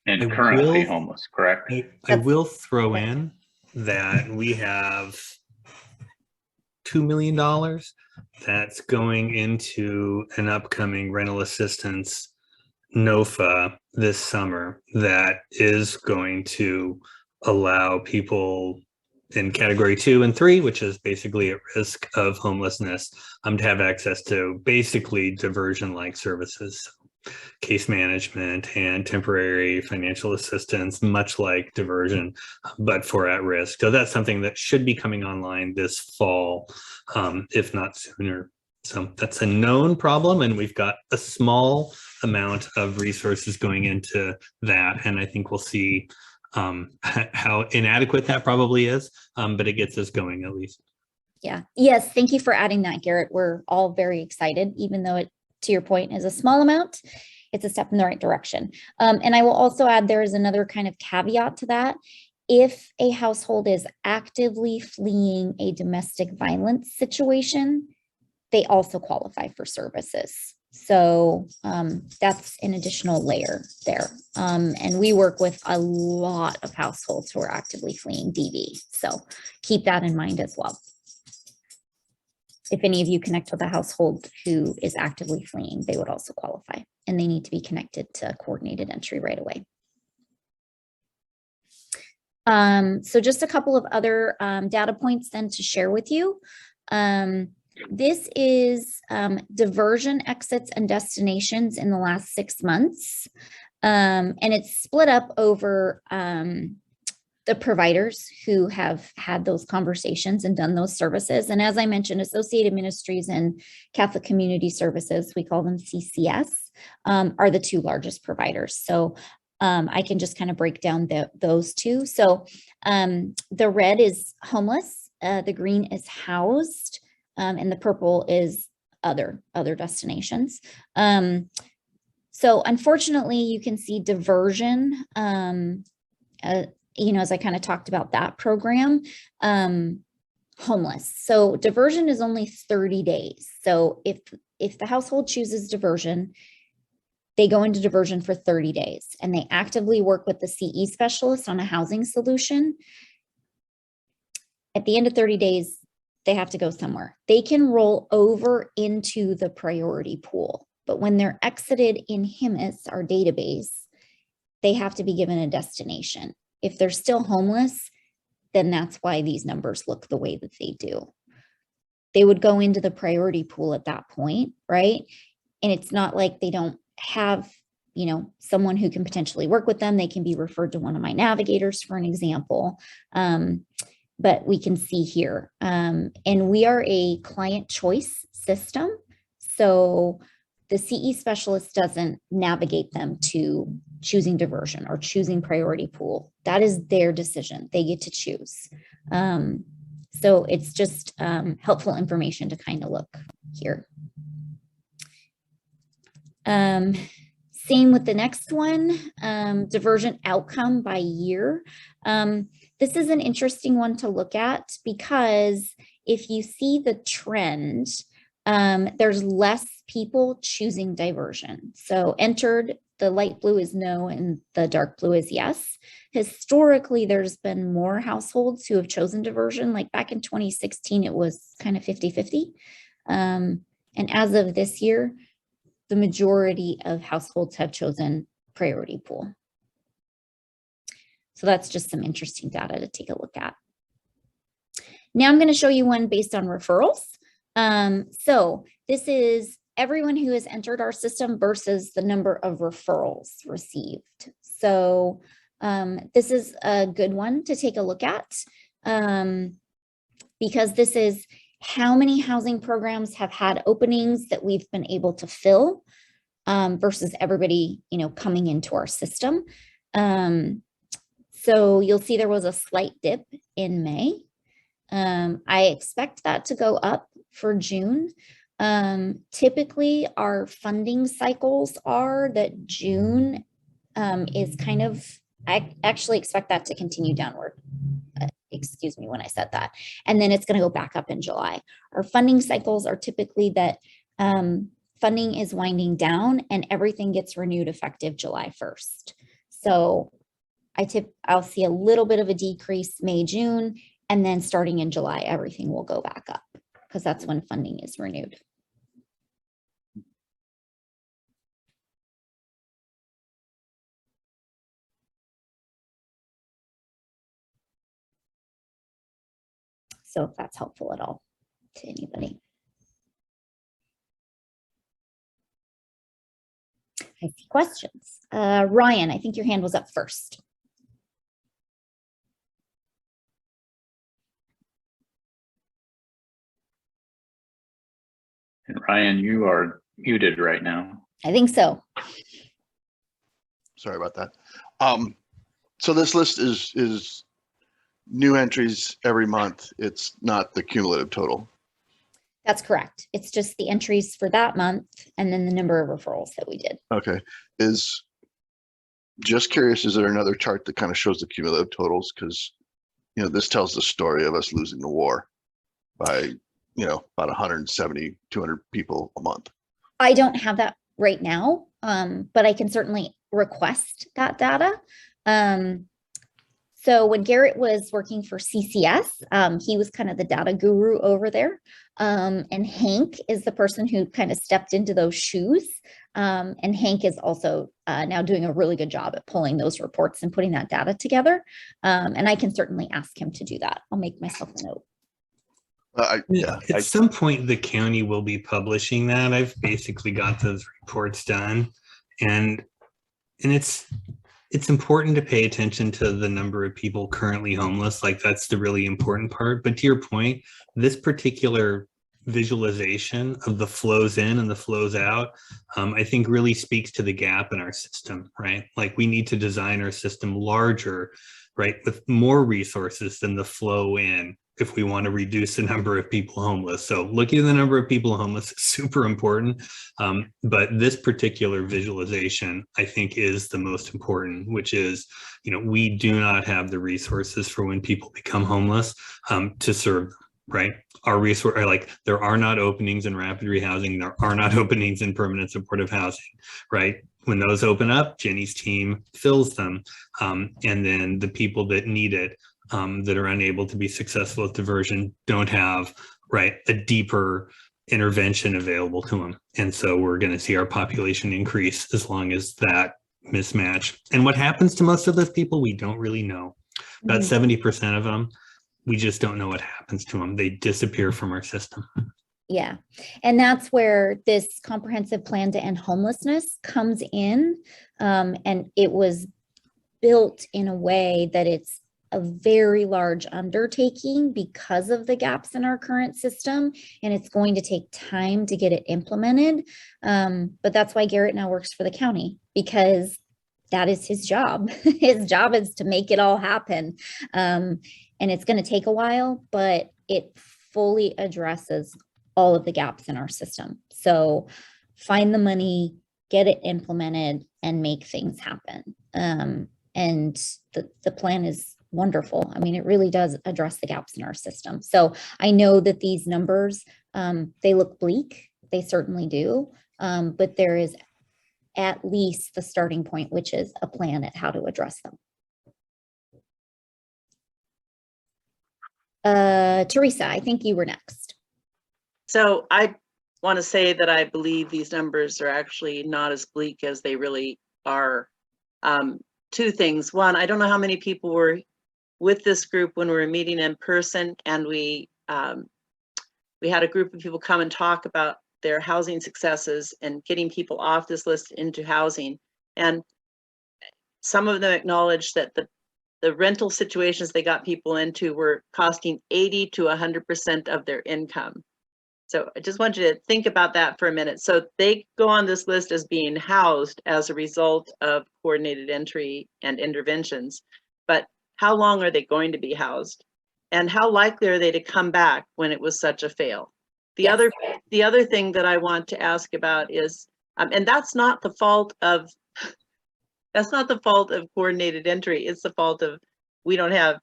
And currently homeless, correct? I will throw in that we have $2 million that's going into an upcoming rental assistance NOFA this summer that is going to allow people in category 2 and 3, which is basically at risk of homelessness, to have access to basically diversion-like services. Case management and temporary financial assistance, much like diversion, but for at risk. So that's something that should be coming online this fall, if not sooner. So that's a known problem, and we've got a small amount of resources going into that. And I think we'll see how inadequate that probably is, but it gets us going at least. Yeah. Yes. Thank you for adding that, Garrett. We're all very excited, even though it, to your point, is a small amount. It's a step in the right direction. And I will also add, there is another kind of caveat to that. If a household is actively fleeing a domestic violence situation, they also qualify for services. So that's an additional layer there. And we work with a lot of households who are actively fleeing DV. So keep that in mind as well. If any of you connect with a household who is actively fleeing, they would also qualify, and they need to be connected to coordinated entry right away. So just a couple of other data points then to share with you. This is diversion exits and destinations in the last 6 months. And it's split up over the providers who have had those conversations and done those services. And as I mentioned, Associated Ministries and Catholic Community Services, we call them CCS, are the 2 largest providers. So I can just kind of break down those 2. So the red is homeless, the green is housed, and the purple is other destinations. So unfortunately, you can see diversion, you know, as I kind of talked about that program, homeless. So diversion is only 30 days. So if the household chooses diversion, they go into diversion for 30 days and they actively work with the CE specialist on a housing solution. At the end of 30 days, they have to go somewhere. They can roll over into the priority pool, but when they're exited in HIMIS, our database, they have to be given a destination. If they're still homeless, then that's why these numbers look the way that they do. They would go into the priority pool at that point, right? And it's not like they don't have, you know, someone who can potentially work with them. They can be referred to one of my navigators, for an example. But we can see here, and we are a client choice system. So the CE specialist doesn't navigate them to choosing diversion or choosing priority pool. That is their decision. They get to choose. So it's just helpful information to kind of look here. Same with the next one, diversion outcome by year. This is an interesting one to look at because if you see the trend, there's less people choosing diversion. So entered, the light blue is no and the dark blue is yes. Historically, there's been more households who have chosen diversion. Like back in 2016, it was kind of 50-50. And as of this year, the majority of households have chosen priority pool. So that's just some interesting data to take a look at. Now I'm going to show you one based on referrals. So this is everyone who has entered our system versus the number of referrals received. So this is a good one to take a look at because this is how many housing programs have had openings that we've been able to fill versus everybody, you know, coming into our system. So you'll see there was a slight dip in May. I expect that to go up for June. Typically our funding cycles are that June is kind of, I actually expect that to continue downward. Excuse me when I said that. And then it's going to go back up in July. Our funding cycles are typically that funding is winding down and everything gets renewed effective July 1st. So I'll see a little bit of a decrease May, June, and then starting in July, everything will go back up because that's when funding is renewed. So if that's helpful at all to anybody. I see questions. Ryan, I think your hand was up first. And Ryan, you are muted right now. I think so. Sorry about that. So this list is new entries every month. It's not the cumulative total. That's correct. It's just the entries for that month and then the number of referrals that we did. Okay. Just curious, is there another chart that kind of shows the cumulative totals? Because, you know, this tells the story of us losing the war by, you know, about 170, 200 people a month. I don't have that right now, but I can certainly request that data. So when Garrett was working for CCS, he was kind of the data guru over there. And Hank is the person who kind of stepped into those shoes. And Hank is also now doing a really good job at pulling those reports and putting that data together. And I can certainly ask him to do that. I'll make myself a note. At some point, the county will be publishing that. I've basically got those reports done, and it's important to pay attention to the number of people currently homeless. Like, that's the really important part. But to your point, this particular visualization of the flows in and the flows out, I think really speaks to the gap in our system, right? Like, we need to design our system larger, right, with more resources than the flow in, if we want to reduce the number of people homeless. So looking at the number of people homeless is super important. But this particular visualization, I think, is the most important, which is, we do not have the resources for when people become homeless to serve them, right? Our resource, like, there are not openings in rapid rehousing. There are not openings in permanent supportive housing, right? When those open up, Jenny's team fills them. And then the people that need it, that are unable to be successful at diversion, don't have, right, a deeper intervention available to them. And so we're going to see our population increase as long as that mismatch. And what happens to most of those people, we don't really know. About 70% of them, we just don't know what happens to them. They disappear from our system. Yeah. And that's where this comprehensive plan to end homelessness comes in. And it was built in a way that it's a very large undertaking because of the gaps in our current system, and it's going to take time to get it implemented. But that's why Garrett now works for the county, because that is his job. His job is to make it all happen. And it's going to take a while, but it fully addresses all of the gaps in our system. So find the money, get it implemented, and make things happen. And the plan is wonderful. I mean, it really does address the gaps in our system. So I know that these numbers, they look bleak. They certainly do. But there is at least the starting point, which is a plan at how to address them. Teresa, I think you were next. So I want to say that I believe these numbers are actually not as bleak as they really are. Two things. One, I don't know how many people were with this group when we were meeting in person, and we had a group of people come and talk about their housing successes and getting people off this list into housing. And some of them acknowledged that the rental situations they got people into were costing 80 to 100% of their income. So I just want you to think about that for a minute. So they go on this list as being housed as a result of coordinated entry and interventions, but how long are they going to be housed? And how likely are they to come back when it was such a fail? The other thing that I want to ask about is, and that's not the fault of coordinated entry. It's the fault of we don't have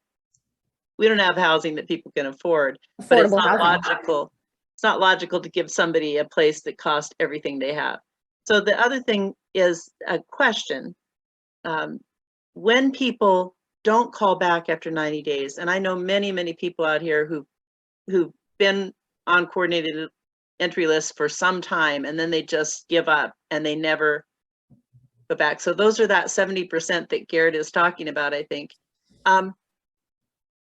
housing that people can afford. But it's not logical. It's not logical to give somebody a place that costs everything they have. So the other thing is a question. When people don't call back after 90 days, and I know many, many people out here who've been on coordinated entry lists for some time, and then they just give up and they never go back. So those are that 70% that Garrett is talking about, I think.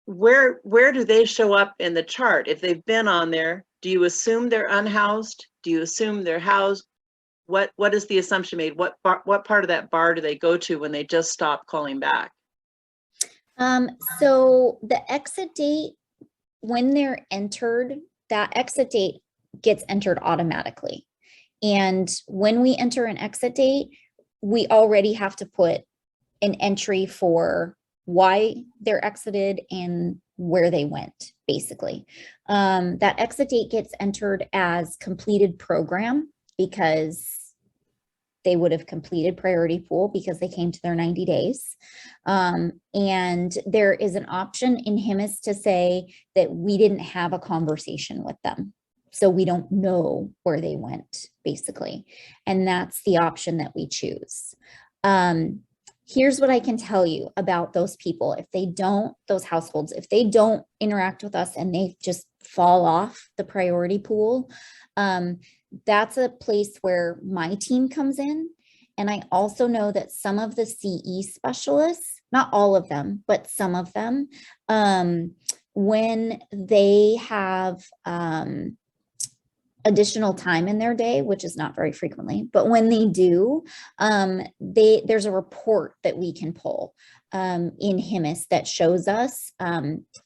Where do they show up in the chart? If they've been on there, do you assume they're unhoused? Do you assume they're housed? What is the assumption made? What part of that bar do they go to when they just stop calling back? So the exit date, when they're entered, that exit date gets entered automatically. And when we enter an exit date, we already have to put an entry for why they're exited and where they went, basically. That exit date gets entered as completed program because they would have completed priority pool because they came to their 90 days. And there is an option in HIMIS to say that we didn't have a conversation with them. So we don't know where they went, basically. And that's the option that we choose. Here's what I can tell you about those people. If they don't, those households, if they don't interact with us and they just fall off the priority pool, that's a place where my team comes in. And I also know that some of the CE specialists, not all of them, but some of them, when they have additional time in their day, which is not very frequently, but when they do, there's a report that we can pull in HIMIS that shows us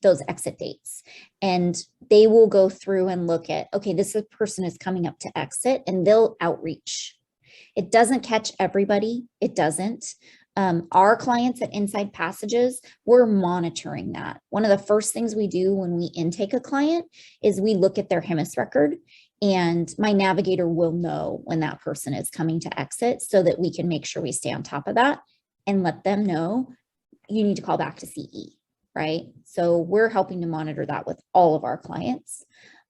those exit dates. And they will go through and look at, okay, this person is coming up to exit, and they'll outreach. It doesn't catch everybody. It doesn't. Our clients at Inside Passages, we're monitoring that. One of the first things we do when we intake a client is we look at their HIMIS record, and my navigator will know when that person is coming to exit so that we can make sure we stay on top of that and let them know you need to call back to CE, right? So we're helping to monitor that with all of our clients.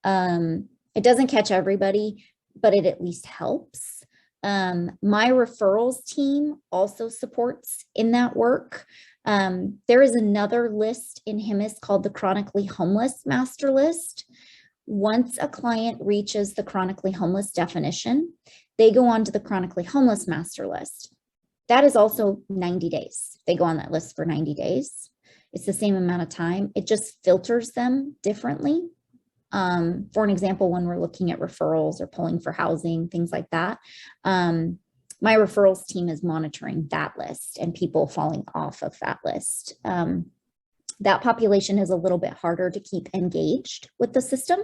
It doesn't catch everybody, but it at least helps. My referrals team also supports in that work. There is another list in HIMIS called the Chronically Homeless Master List. Once a client reaches the chronically homeless definition, they go on to the Chronically Homeless Master List. That is also 90 days. They go on that list for 90 days. It's the same amount of time. It just filters them differently. For an example, when we're looking at referrals or pulling for housing, things like that, my referrals team is monitoring that list and people falling off of that list. That population is a little bit harder to keep engaged with the system.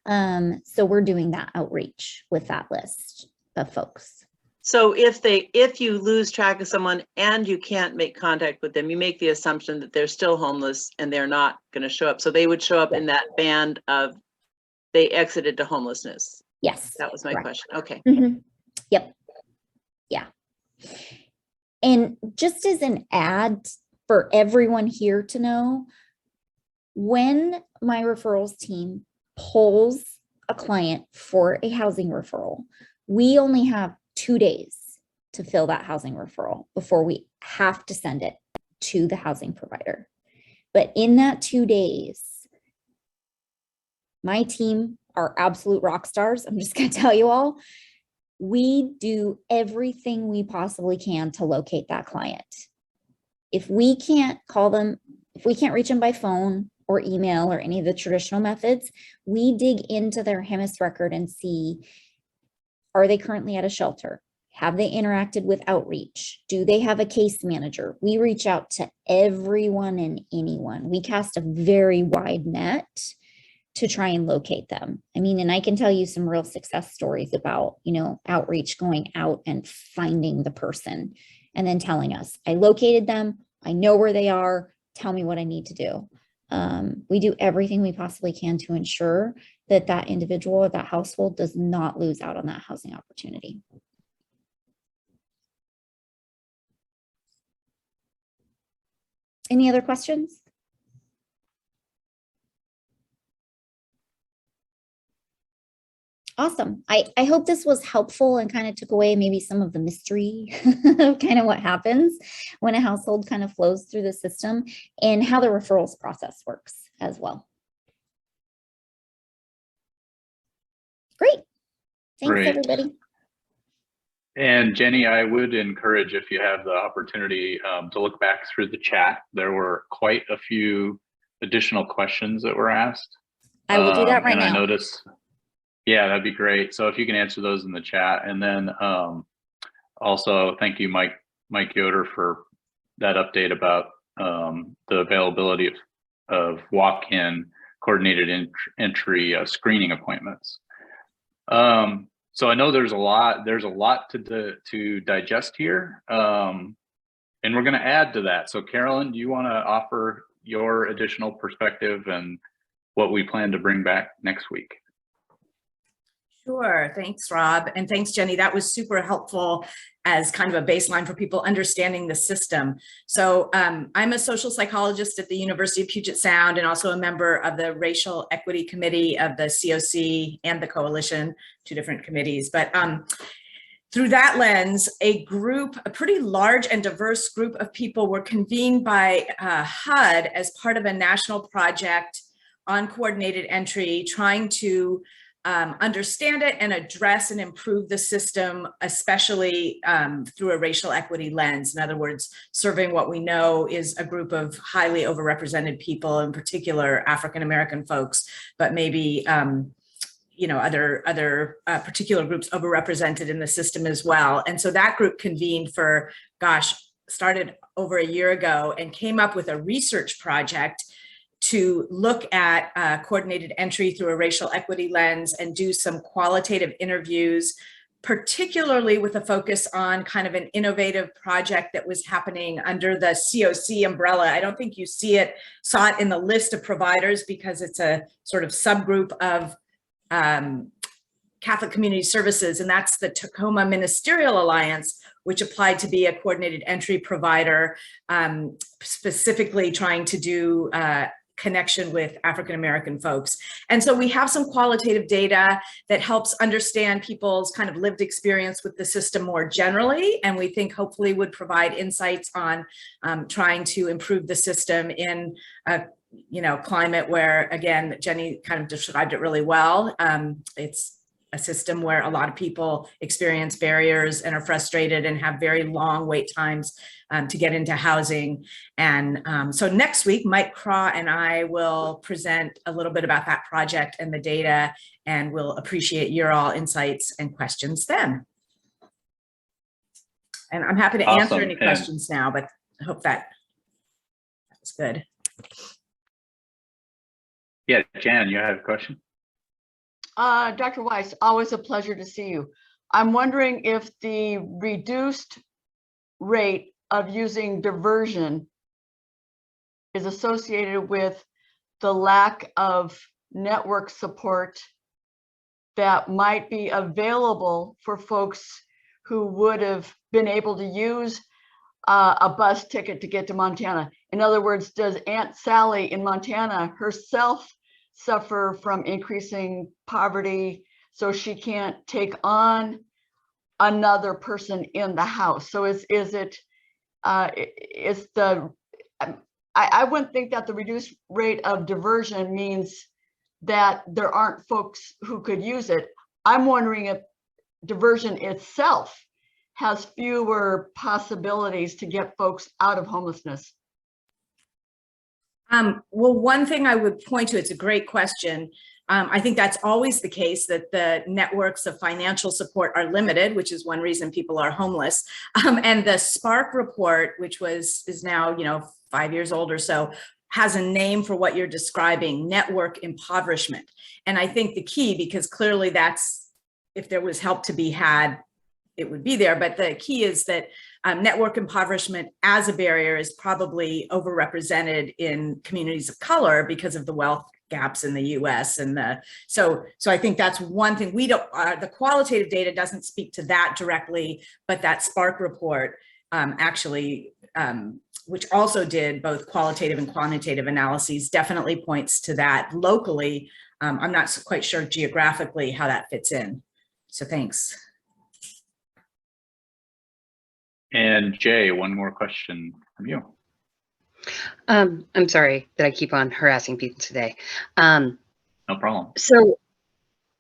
So we're doing that outreach with that list of folks. So if you lose track of someone and you can't make contact with them, you make the assumption that they're still homeless and they're not going to show up. So they would show up in that band of they exited to homelessness. Yes. That was my question. Okay. Mm-hmm. Yep. Yeah. And just as an add for everyone here to know, when my referrals team pulls a client for a housing referral, we only have 2 days to fill that housing referral before we have to send it to the housing provider. But in that 2 days, my team are absolute rock stars. I'm just going to tell you all, we do everything we possibly can to locate that client. If we can't call them, if we can't reach them by phone or email or any of the traditional methods, we dig into their HIMIS record and see, are they currently at a shelter? Have they interacted with outreach? Do they have a case manager? We reach out to everyone and anyone. We cast a very wide net to try and locate them. I mean, and I can tell you some real success stories about, outreach, going out and finding the person and then telling us, I located them, I know where they are, tell me what I need to do. We do everything we possibly can to ensure that that individual or that household does not lose out on that housing opportunity. Any other questions? Awesome. I hope this was helpful and kind of took away maybe some of the mystery of kind of what happens when a household kind of flows through the system and how the referrals process works as well. Great. Thanks, Great. everybody. And Jenny, I would encourage, if you have the opportunity, to look back through the chat. There were quite a few additional questions that were asked. I will do that right now. And I noticed, yeah, that'd be great. So if you can answer those in the chat, and then also thank you, Mike Yoder, for that update about the availability of walk-in coordinated entry screening appointments. So I know there's a lot to digest here, and we're going to add to that. So Carolyn, do you want to offer your additional perspective and what we plan to bring back next week? Sure. Thanks, Rob. And thanks, Jenny. That was super helpful as kind of a baseline for people understanding the system. So I'm a social psychologist at the University of Puget Sound and also a member of the Racial Equity Committee of the COC and the Coalition, 2 different committees. But through that lens, a pretty large and diverse group of people were convened by HUD as part of a national project on coordinated entry, trying to understand it and address and improve the system, especially through a racial equity lens. In other words, serving what we know is a group of highly overrepresented people, in particular African-American folks, but maybe other particular groups overrepresented in the system as well. And so that group convened for, started over a year ago and came up with a research project to look at coordinated entry through a racial equity lens and do some qualitative interviews, particularly with a focus on kind of an innovative project that was happening under the COC umbrella. I don't think you saw it in the list of providers because it's a sort of subgroup of Catholic Community Services, and that's the Tacoma Ministerial Alliance, which applied to be a coordinated entry provider, specifically trying to do connection with African-American folks. And so we have some qualitative data that helps understand people's kind of lived experience with the system more generally, and we think hopefully would provide insights on trying to improve the system in a climate where, again, Jenny kind of described it really well. It's a system where a lot of people experience barriers and are frustrated and have very long wait times to get into housing. And so next week, Mike Craw and I will present a little bit about that project and the data, and we'll appreciate your all insights and questions then. And I'm happy to answer any questions now, but I hope that was good. Yeah, Jan, you had a question? Dr. Weiss, always a pleasure to see you. I'm wondering if the reduced rate of using diversion is associated with the lack of network support that might be available for folks who would have been able to use a bus ticket to get to Montana. In other words, does Aunt Sally in Montana herself suffer from increasing poverty so she can't take on another person in the house? So I wouldn't think that the reduced rate of diversion means that there aren't folks who could use it. I'm wondering if diversion itself has fewer possibilities to get folks out of homelessness. Well, one thing I would point to, it's a great question. I think that's always the case, that the networks of financial support are limited, which is one reason people are homeless. And the Spark report, which is now 5 years old or so, has a name for what you're describing: network impoverishment. And I think the key, because clearly that's, if there was help to be had, it would be there. But the key is that network impoverishment as a barrier is probably overrepresented in communities of color because of the wealth gaps in the US. And so I think that's one thing. We don't, the qualitative data doesn't speak to that directly, but that Spark report actually, which also did both qualitative and quantitative analyses, definitely points to that locally. I'm not quite sure geographically how that fits in. So thanks. And Jay, one more question from you. I'm sorry that I keep on harassing people today. No problem. So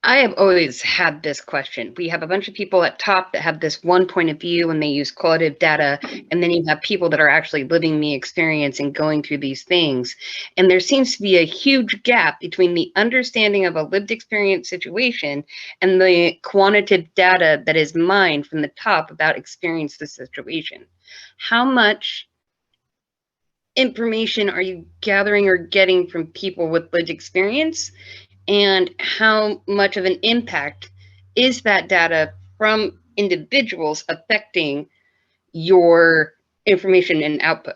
I have always had this question. We have a bunch of people at top that have this one point of view and they use qualitative data, and then you have people that are actually living the experience and going through these things. And there seems to be a huge gap between the understanding of a lived experience situation and the quantitative data that is mined from the top about experience the situation. How much information are you gathering or getting from people with lived experience? And how much of an impact is that data from individuals affecting your information and output?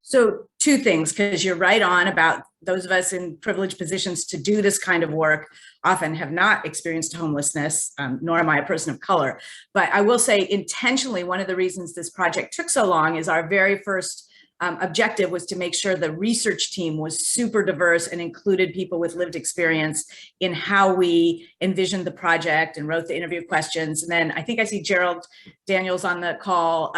So two things, because you're right on about those of us in privileged positions to do this kind of work often have not experienced homelessness, nor am I a person of color. But I will say intentionally, one of the reasons this project took so long is our very first objective was to make sure the research team was super diverse and included people with lived experience in how we envisioned the project and wrote the interview questions. And then I think I see Gerald Daniels on the call.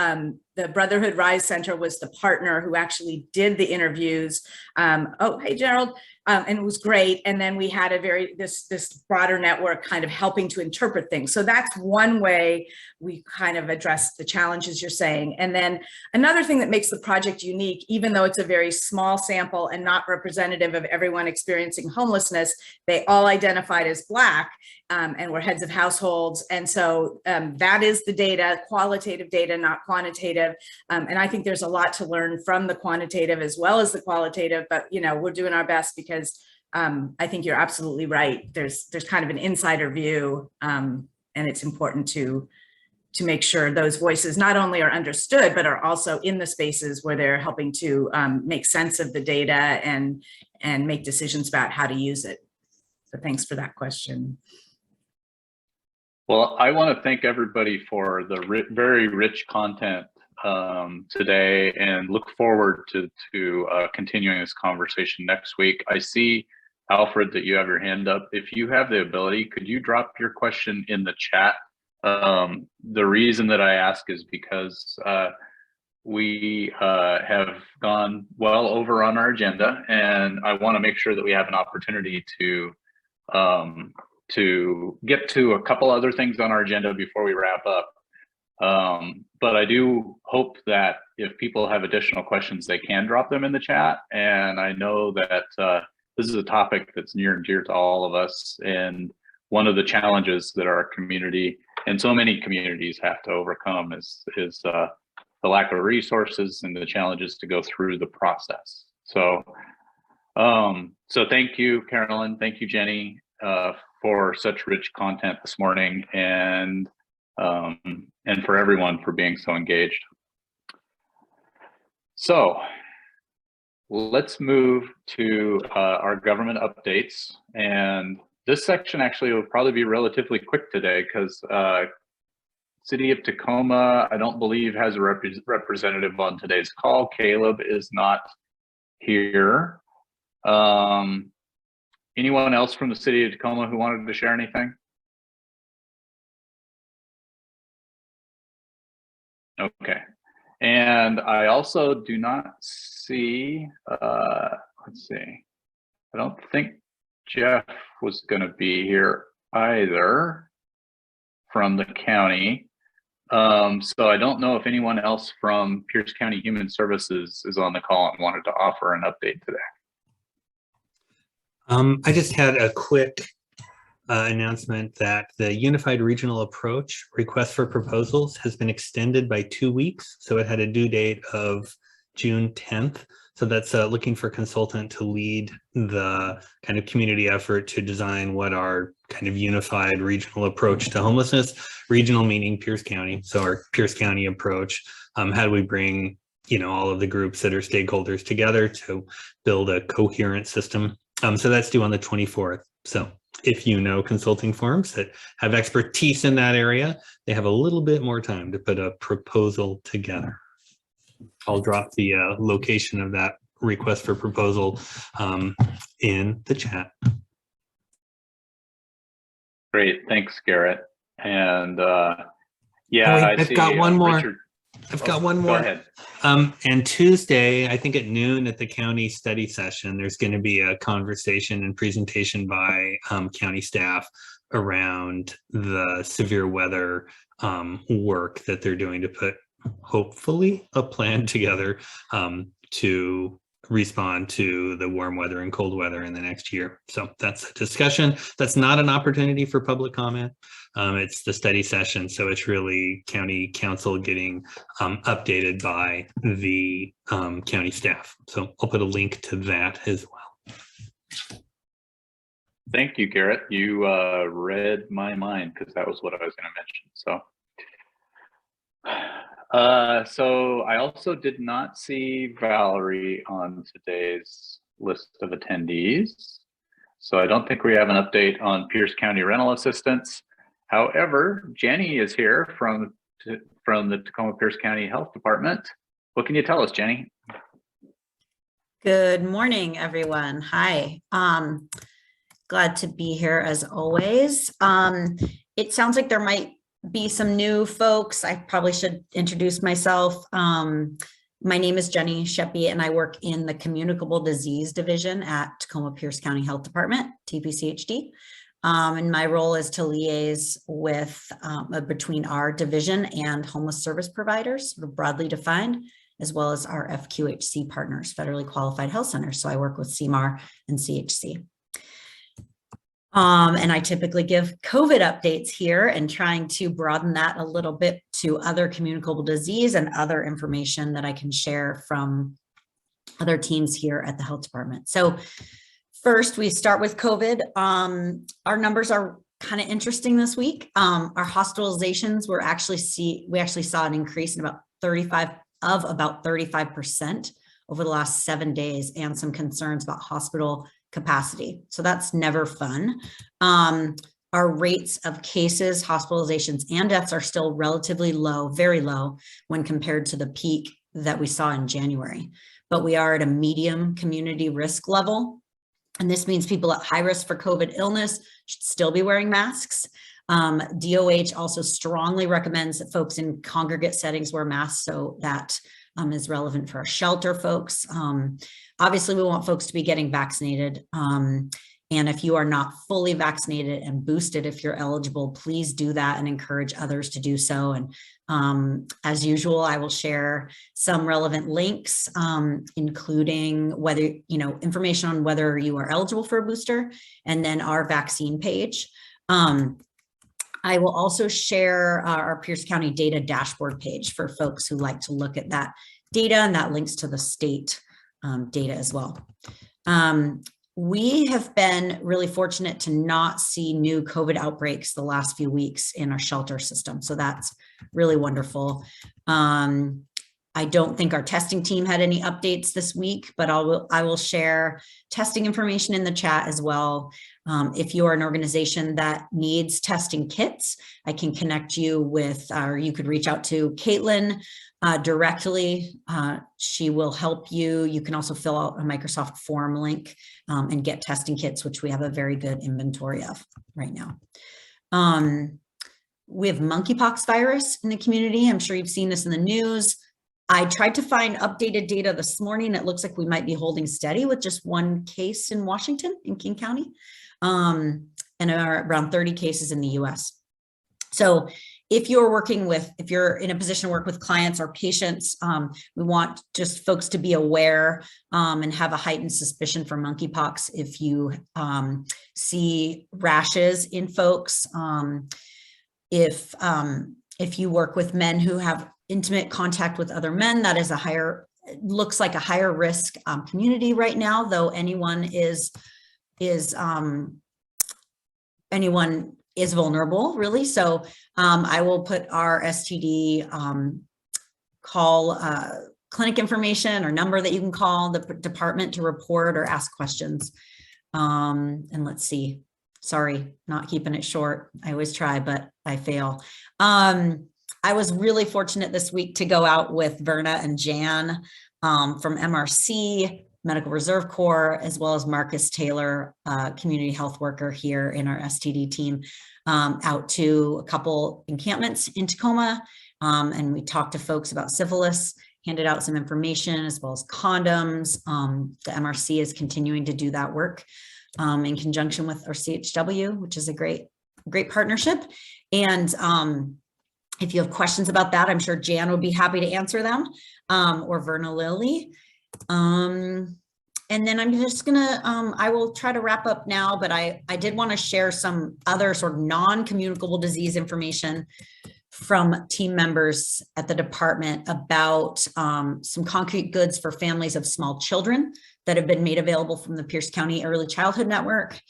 The Brotherhood Rise Center was the partner who actually did the interviews. Oh, hey, Gerald. And it was great. And then we had this broader network kind of helping to interpret things. So that's one way we kind of address the challenges you're saying. And then another thing that makes the project unique, even though it's a very small sample and not representative of everyone experiencing homelessness, they all identified as Black and were heads of households. And so that is the data, qualitative data, not quantitative. And I think there's a lot to learn from the quantitative as well as the qualitative, but we're doing our best because I think you're absolutely right. There's kind of an insider view, and it's important to make sure those voices not only are understood, but are also in the spaces where they're helping to make sense of the data and make decisions about how to use it. So thanks for that question. Well, I want to thank everybody for the very rich content today, and look forward to continuing this conversation next week. I see, Alfred, that you have your hand up. If you have the ability, could you drop your question in the chat? The reason that I ask is because we have gone well over on our agenda, and I want to make sure that we have an opportunity to get to a couple other things on our agenda before we wrap up. But I do hope that if people have additional questions, they can drop them in the chat. And I know that this is a topic that's near and dear to all of us, and one of the challenges that our community and so many communities have to overcome is the lack of resources and the challenges to go through the process. So thank you, Carolyn. Thank you, Jenny, for such rich content this morning, and for everyone for being so engaged. So let's move to our government updates. And this section actually will probably be relatively quick today because City of Tacoma, I don't believe, has a representative on today's call. Caleb is not here. Anyone else from the City of Tacoma who wanted to share anything? Okay. And I also do not see, let's see, I don't think Jeff was going to be here either from the county. So I don't know if anyone else from Pierce County Human Services is on the call and wanted to offer an update today. I just had a quick announcement that the Unified Regional Approach request for proposals has been extended by 2 weeks. So it had a due date of June 10th. So that's looking for a consultant to lead the kind of community effort to design what our kind of unified regional approach to homelessness, regional meaning Pierce County. So our Pierce County approach, how do we bring, all of the groups that are stakeholders together to build a coherent system? So that's due on the 24th. So if you know consulting firms that have expertise in that area, they have a little bit more time to put a proposal together. I'll drop the location of that request for proposal in the chat. Great, thanks, Garrett. And yeah, I've got one more. Richard. I've got one more. Go ahead. And Tuesday, I think at noon at the county study session, there's going to be a conversation and presentation by county staff around the severe weather work that they're doing to put, hopefully, a plan together to respond to the warm weather and cold weather in the next year. So that's a discussion. That's not an opportunity for public comment. It's the study session. So it's really county council getting updated by the county staff. So I'll put a link to that as well. Thank you, Garrett. You read my mind because that was what I was going to mention. So I also did not see Valerie on today's list of attendees. So I don't think we have an update on Pierce County rental assistance. However, Jenny is here from the Tacoma Pierce County Health Department. What can you tell us, Jenny? Good morning, everyone. Hi. Glad to be here as always. It sounds like there might be some new folks. I probably should introduce myself. My name is Jenny Sheppy, and I work in the Communicable Disease Division at Tacoma Pierce County Health Department, TPCHD. And my role is to liaise with between our division and homeless service providers, sort of broadly defined, as well as our FQHC partners, federally qualified health centers. So I work with CMAR and CHC. And I typically give COVID updates here and trying to broaden that a little bit to other communicable disease and other information that I can share from other teams here at the health department. So first, we start with COVID. Our numbers are kind of interesting this week. Our hospitalizations we actually saw an increase in about 35% over the last 7 days, and some concerns about hospital capacity. So that's never fun. Our rates of cases, hospitalizations, and deaths are still relatively low, very low, when compared to the peak that we saw in January. But we are at a medium community risk level. And this means people at high risk for COVID illness should still be wearing masks. DOH also strongly recommends that folks in congregate settings wear masks, so that is relevant for our shelter folks. Obviously, we want folks to be getting vaccinated. And if you are not fully vaccinated and boosted, if you're eligible, please do that and encourage others to do so. And as usual, I will share some relevant links, including whether, information on whether you are eligible for a booster, and then our vaccine page. I will also share our Pierce County data dashboard page for folks who like to look at that data, and that links to the state data as well. We have been really fortunate to not see new COVID outbreaks the last few weeks in our shelter system. So that's really wonderful. I don't think our testing team had any updates this week, but I will share testing information in the chat as well. If you are an organization that needs testing kits, I can connect you with, or you could reach out to Caitlin directly. She will help you. You can also fill out a Microsoft form link and get testing kits, which we have a very good inventory of right now. We have monkeypox virus in the community. I'm sure you've seen this in the news. I tried to find updated data this morning. It looks like we might be holding steady with just one case in Washington, in King County, and around 30 cases in the US. So if you're in a position to work with clients or patients, we want just folks to be aware and have a heightened suspicion for monkeypox. If you see rashes in folks, if you work with men who have intimate contact with other men, that is looks like a higher risk community right now, though anyone is vulnerable, really. So I will put our STD call clinic information or number that you can call the department to report or ask questions. And let's see, sorry, not keeping it short. I always try, but I fail. I was really fortunate this week to go out with Verna and Jan from MRC, Medical Reserve Corps, as well as Marcus Taylor, community health worker here in our STD team, out to a couple encampments in Tacoma. And we talked to folks about syphilis, handed out some information as well as condoms. The MRC is continuing to do that work in conjunction with our CHW, which is a great partnership. And if you have questions about that, I'm sure Jan would be happy to answer them, or Verna Lilly. And then I'm just gonna, I will try to wrap up now, but I did want to share some other sort of non-communicable disease information from team members at the department about some concrete goods for families of small children that have been made available from the Pierce County Early Childhood Network.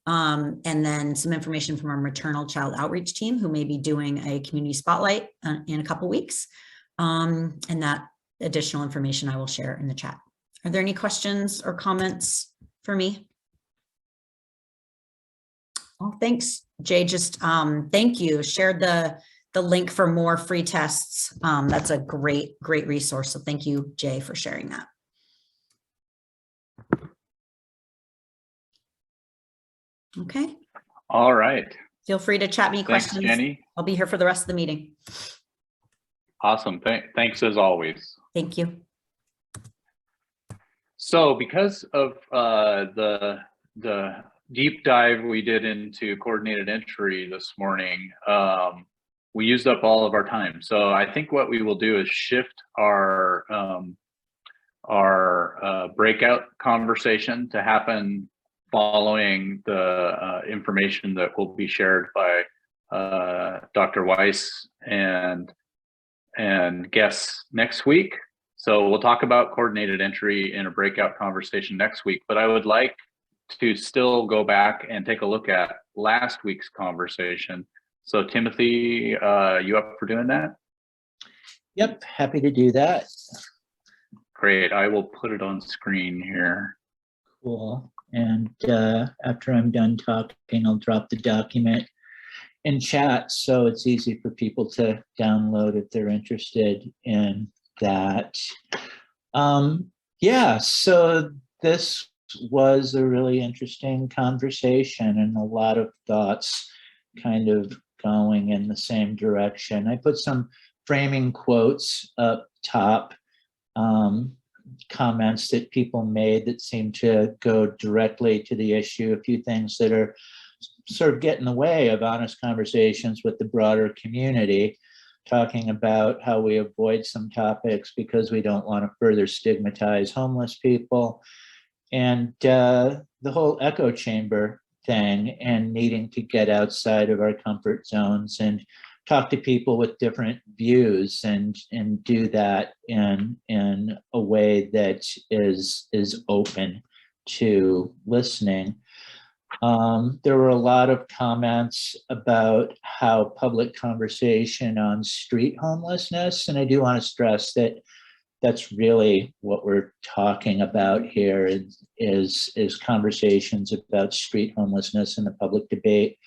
And then some information from our maternal child outreach team, who may be doing a community spotlight in a couple weeks. And that additional information I will share in the chat. Are there any questions or comments for me? Well, thanks, Jay. Just thank you. Shared the link for more free tests. That's a great resource. So thank you, Jay, for sharing that. Okay. All right. Feel free to chat me Thanks, questions. Jenny. I'll be here for the rest of the meeting. Awesome. Thanks as always. Thank you. So because of the deep dive we did into coordinated entry this morning, we used up all of our time. So I think what we will do is shift our breakout conversation to happen following the information that will be shared by Dr. Weiss and guests next week. So we'll talk about coordinated entry in a breakout conversation next week, but I would like to still go back and take a look at last week's conversation. So Timothy, you up for doing that? Yep, happy to do that. Great, I will put it on screen here. Cool, and after I'm done talking, I'll drop the document in chat so it's easy for people to download if they're interested in that. Yeah, so this was a really interesting conversation and a lot of thoughts kind of going in the same direction. I put some framing quotes up top, comments that people made that seem to go directly to the issue, a few things that are sort of get in the way of honest conversations with the broader community, talking about how we avoid some topics because we don't want to further stigmatize homeless people, and the whole echo chamber thing and needing to get outside of our comfort zones and talk to people with different views and do that in a way that is open to listening. There were a lot of comments about how public conversation on street homelessness, and I do want to stress that that's really what we're talking about here is conversations about street homelessness and the public debate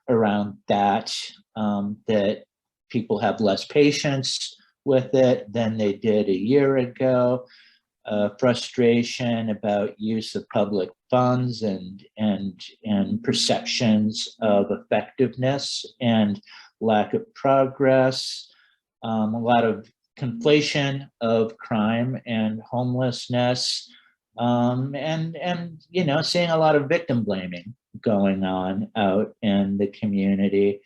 around that, that people have less patience with it than they did a year ago. Frustration about use of public funds and perceptions of effectiveness and lack of progress. A lot of conflation of crime and homelessness, and you know, seeing a lot of victim blaming going on out in the community.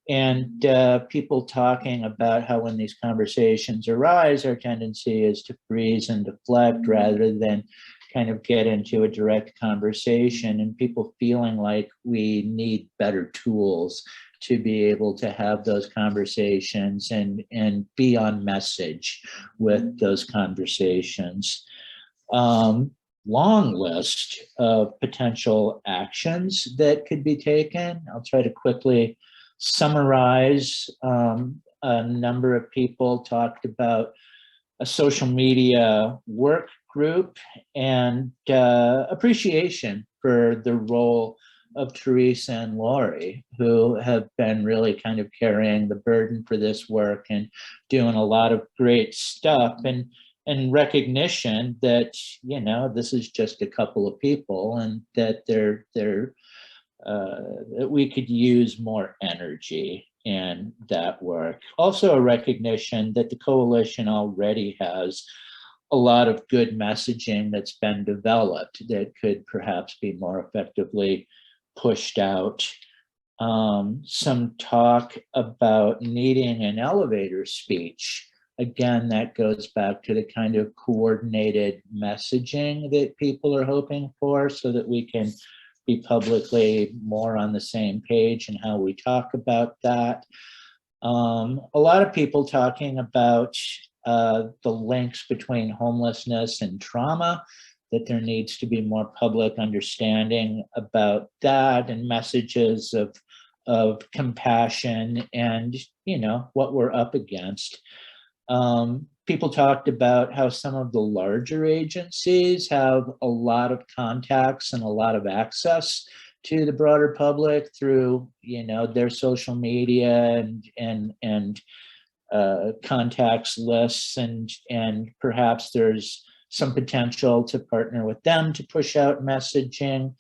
And people talking about how when these conversations arise, our tendency is to freeze and deflect rather than kind of get into a direct conversation, and people feeling like we need better tools to be able to have those conversations and be on message with those conversations. Long list of potential actions that could be taken. I'll try to quickly summarize. A number of people talked about a social media work group and appreciation for the role of Teresa and Lori, who have been really kind of carrying the burden for this work and doing a lot of great stuff, and recognition that, you know, this is just a couple of people and that that we could use more energy in that work. Also a recognition that the coalition already has a lot of good messaging that's been developed that could perhaps be more effectively pushed out. Some talk about needing an elevator speech. Again, that goes back to the kind of coordinated messaging that people are hoping for so that we can be publicly more on the same page and how we talk about that. A lot of people talking about the links between homelessness and trauma, that there needs to be more public understanding about that and messages of compassion and, you know, what we're up against. People talked about how some of the larger agencies have a lot of contacts and a lot of access to the broader public through, you know, their social media and contacts lists, and perhaps there's some potential to partner with them to push out messaging.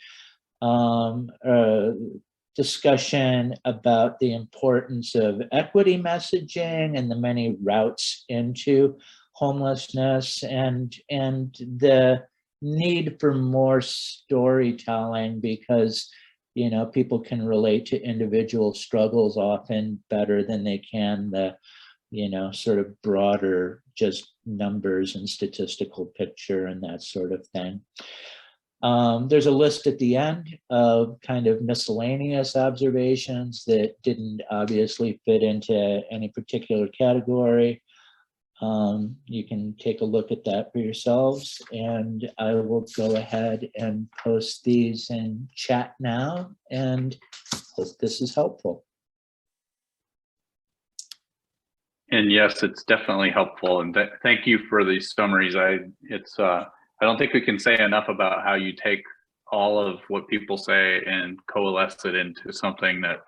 Discussion about the importance of equity messaging and the many routes into homelessness, and the need for more storytelling, because, you know, people can relate to individual struggles often better than they can the, you know, sort of broader just numbers and statistical picture and that sort of thing. There's a list at the end of kind of miscellaneous observations that didn't obviously fit into any particular category. You can take a look at that for yourselves, and I will go ahead and post these in chat now, and hope this is helpful. And yes, it's definitely helpful. And thank you for these summaries. I don't think we can say enough about how you take all of what people say and coalesce it into something that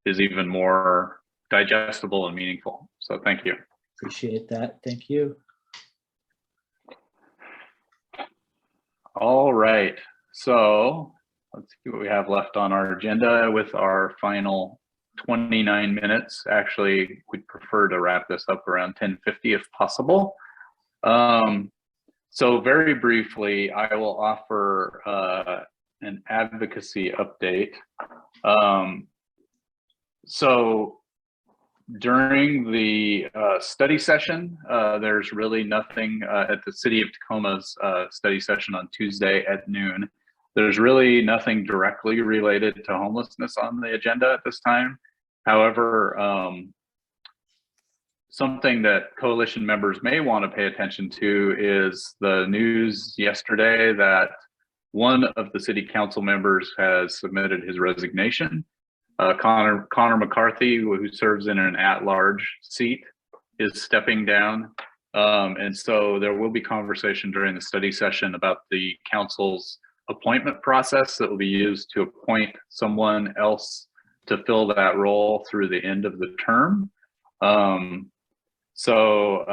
is even more digestible and meaningful. So thank you. Appreciate that. Thank you. All right. So let's see what we have left on our agenda with our final 29 minutes. Actually, we'd prefer to wrap this up around 10:50 if possible. So very briefly, I will offer an advocacy update. So during the study session, there's really nothing at the City of Tacoma's study session on Tuesday at noon. There's really nothing directly related to homelessness on the agenda at this time. However, something that coalition members may want to pay attention to is the news yesterday that one of the city council members has submitted his resignation. Connor McCarthy, who serves in an at-large seat, is stepping down. And so there will be conversation during the study session about the council's appointment process that will be used to appoint someone else to fill that role through the end of the term. So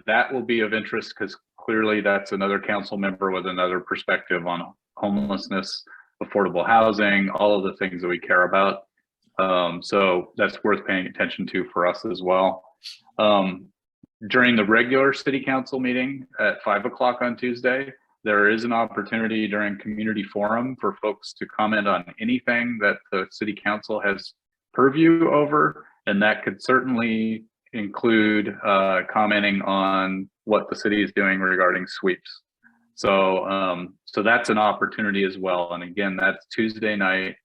that will be of interest because clearly that's another council member with another perspective on homelessness, affordable housing, all of the things that we care about. So that's worth paying attention to for us as well. During the regular city council meeting at 5 o'clock on Tuesday, there is an opportunity during community forum for folks to comment on anything that the city council has purview over, and that could certainly include commenting on what the city is doing regarding sweeps. So so that's an opportunity as well. And again, that's Tuesday night.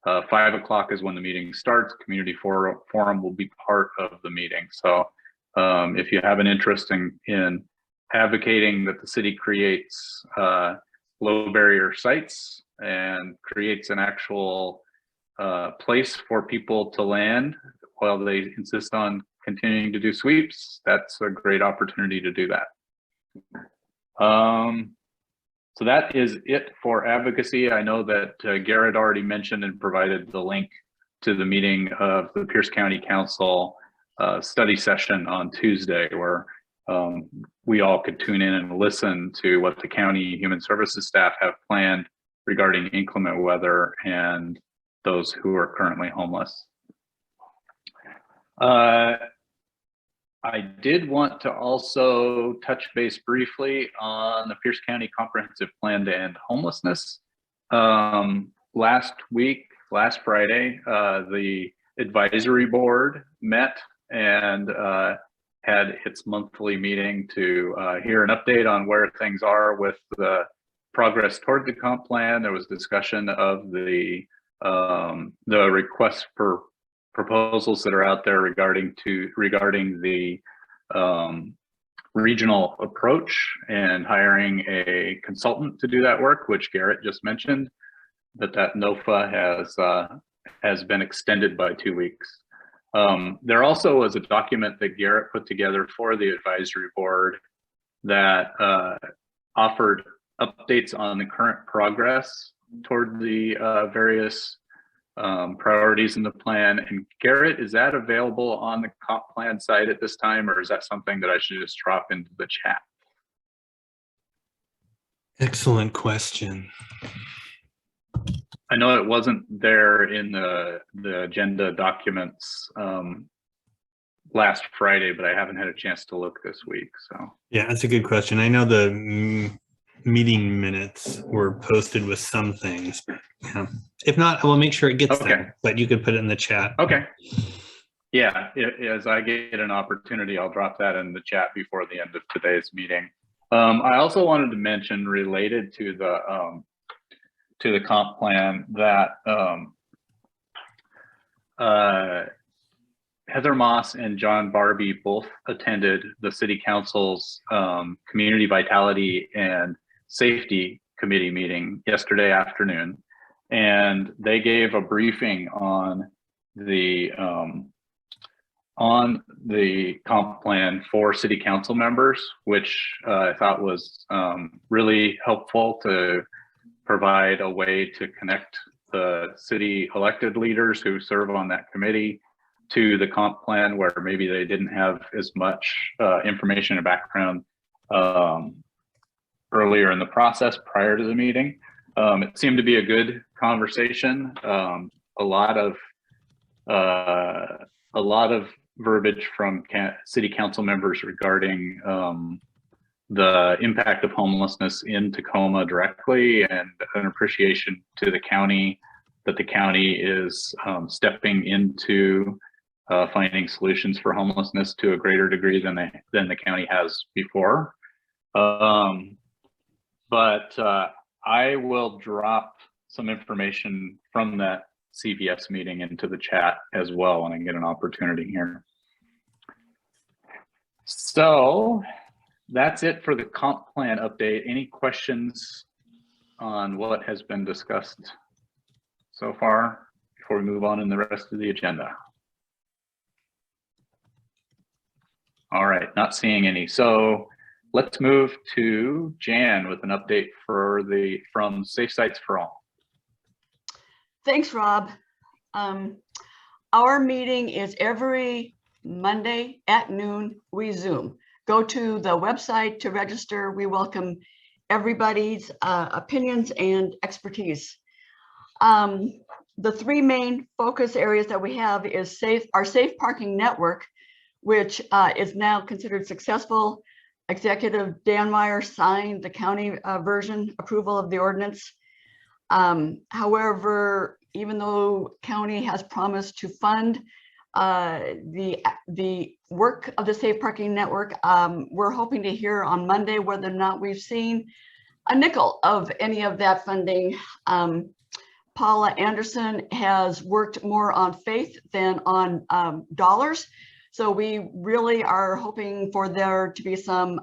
5 o'clock is when the meeting starts. Community forum will be part of the meeting. So if you have an interest in advocating that the city creates low barrier sites and creates an actual place for people to land while they insist on continuing to do sweeps, that's a great opportunity to do that. So that is it for advocacy. I know that Garrett already mentioned and provided the link to the meeting of the Pierce County Council study session on Tuesday, where we all could tune in and listen to what the county human services staff have planned regarding inclement weather and those who are currently homeless. I did want to also touch base briefly on the Pierce County Comprehensive Plan to End Homelessness. Last Friday, the advisory board met and had its monthly meeting to hear an update on where things are with the progress toward the comp plan. There was discussion of the requests for proposals that are out there regarding the regional approach and hiring a consultant to do that work, which Garrett just mentioned, that NOFA has been extended by 2 weeks. There also was a document that Garrett put together for the advisory board that offered updates on the current progress toward the various priorities in the plan. And Garrett, is that available on the comp plan site at this time, or is that something that I should just drop into the chat? Excellent question. I know it wasn't there in the agenda documents last Friday, but I haven't had a chance to look this week. So Yeah, that's a good question. I know the meeting minutes were posted with some things, but yeah. If not, I will make sure it gets there, but you could put it in the chat. Okay. Yeah, as I get an opportunity, I'll drop that in the chat before the end of today's meeting. I also wanted to mention, related to the comp plan, that Heather Moss and John Barbie both attended the City Council's Community Vitality and Safety Committee meeting yesterday afternoon, and they gave a briefing on the comp plan for City Council members, which I thought was really helpful to provide a way to connect the city elected leaders who serve on that committee to the comp plan, where maybe they didn't have as much information and background earlier in the process prior to the meeting. It seemed to be a good conversation. A lot of verbiage from city council members regarding the impact of homelessness in Tacoma directly, and an appreciation to the county that the county is stepping into finding solutions for homelessness to a greater degree than the county has before. But I will drop some information from that CVS meeting into the chat as well when I get an opportunity here. So that's it for the comp plan update. Any questions on what has been discussed so far before we move on in the rest of the agenda? All right, not seeing any. So let's move to Jan with an update from Safe Sites for All. Thanks, Rob. Our meeting is every Monday at noon. We Zoom. Go to the website to register. We welcome everybody's opinions and expertise. The three main focus areas that we have is our safe parking network, which is now considered successful. Executive Dan Meyer signed the county version approval of the ordinance. However, even though county has promised to fund the work of the safe parking network, we're hoping to hear on Monday whether or not we've seen a nickel of any of that funding. Paula Anderson has worked more on faith than on dollars. So we really are hoping for there to be some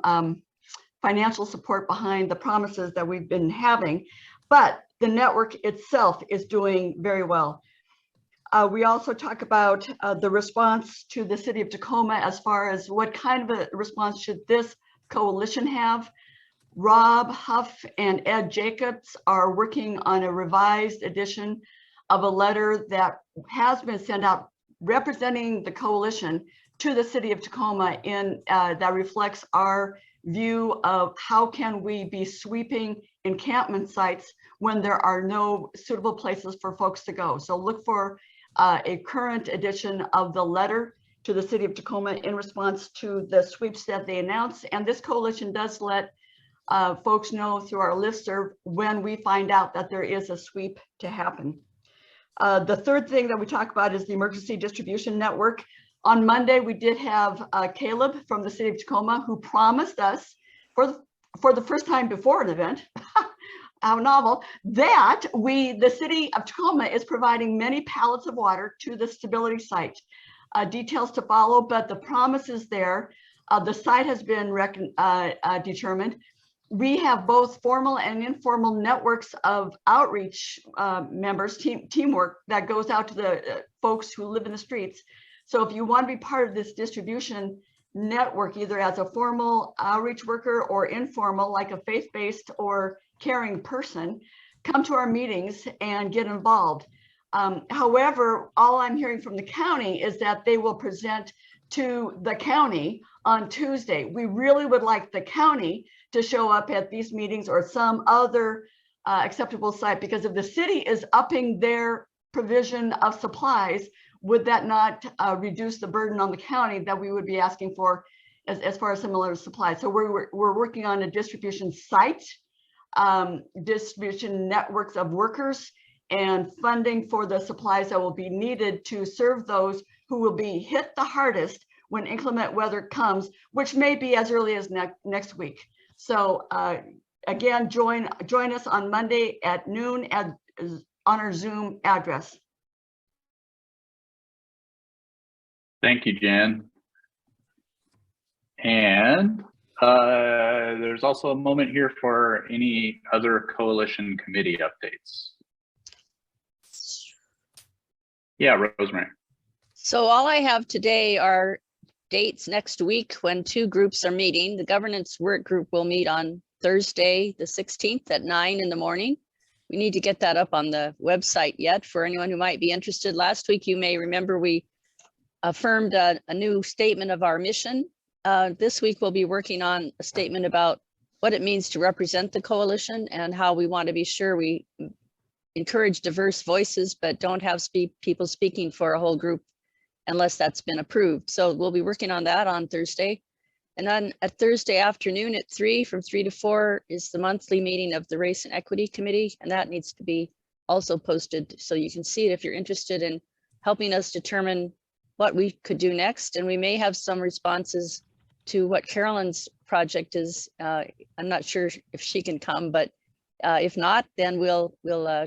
financial support behind the promises that we've been having, but the network itself is doing very well. We also talk about the response to the city of Tacoma as far as what kind of a response should this coalition have. Rob Huff and Ed Jacobs are working on a revised edition of a letter that has been sent out representing the coalition to the city of Tacoma that reflects our view of how can we be sweeping encampment sites when there are no suitable places for folks to go. So look for a current edition of the letter to the city of Tacoma in response to the sweeps that they announced. And this coalition does let folks know through our listserv when we find out that there is a sweep to happen. The third thing that we talk about is the emergency distribution network. On Monday, we did have Caleb from the city of Tacoma, who promised us for the first time before an event, how novel, that the city of Tacoma is providing many pallets of water to the stability site. Details to follow, but the promise is there. The site has been determined. We have both formal and informal networks of outreach members, teamwork that goes out to the folks who live in the streets. So if you want to be part of this distribution network, either as a formal outreach worker or informal, like a faith-based or caring person, come to our meetings and get involved. However, all I'm hearing from the county is that they will present to the county on Tuesday. We really would like the county to show up at these meetings or some other acceptable site, because if the city is upping their provision of supplies, would that not reduce the burden on the county that we would be asking for as far as similar supplies? So we're working on a distribution site, distribution networks of workers, and funding for the supplies that will be needed to serve those who will be hit the hardest when inclement weather comes, which may be as early as next week. So again, join us on Monday at noon on our Zoom address. Thank you, Jan. And there's also a moment here for any other coalition committee updates. Yeah, Rosemary. So all I have today are dates next week when two groups are meeting. The governance work group will meet on Thursday, the 16th at 9 in the morning. We need to get that up on the website yet for anyone who might be interested. Last week, you may remember we affirmed a new statement of our mission. This week, we'll be working on a statement about what it means to represent the coalition and how we want to be sure we encourage diverse voices, but don't have people speaking for a whole group unless that's been approved. So we'll be working on that on Thursday. And then at Thursday afternoon at 3, from 3 to 4 is the monthly meeting of the Race and Equity Committee. And that needs to be also posted so you can see it if you're interested in helping us determine what we could do next. And we may have some responses to what Carolyn's project is. I'm not sure if she can come, but if not, then we'll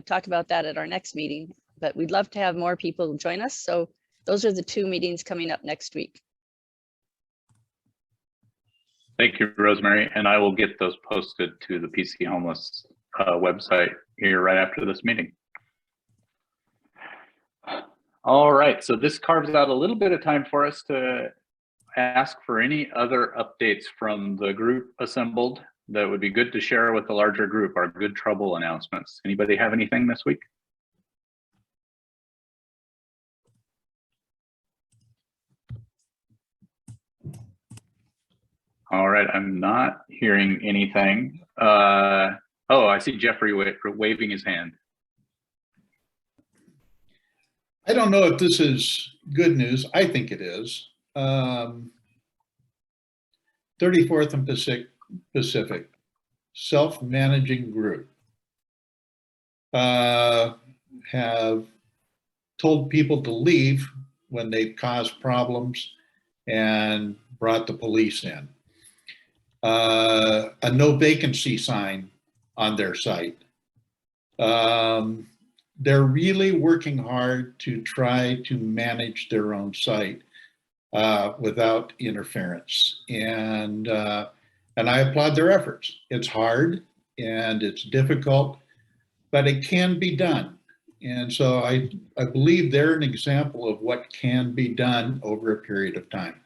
talk about that at our next meeting. But we'd love to have more people join us. So those are the two meetings coming up next week. Thank you, Rosemary. And I will get those posted to the PC Homeless website here right after this meeting. All right, so this carves out a little bit of time for us to ask for any other updates from the group assembled that would be good to share with the larger group, our Good Trouble announcements. Anybody have anything this week? All right, I'm not hearing anything. Oh, I see Jeffrey waving his hand. I don't know if this is good news. I think it is. 34th and Pacific self-managing group have told people to leave when they've caused problems and brought the police in. A no vacancy sign on their site. They're really working hard to try to manage their own site without interference. And I applaud their efforts. It's hard and it's difficult, but it can be done. And so I believe they're an example of what can be done over a period of time.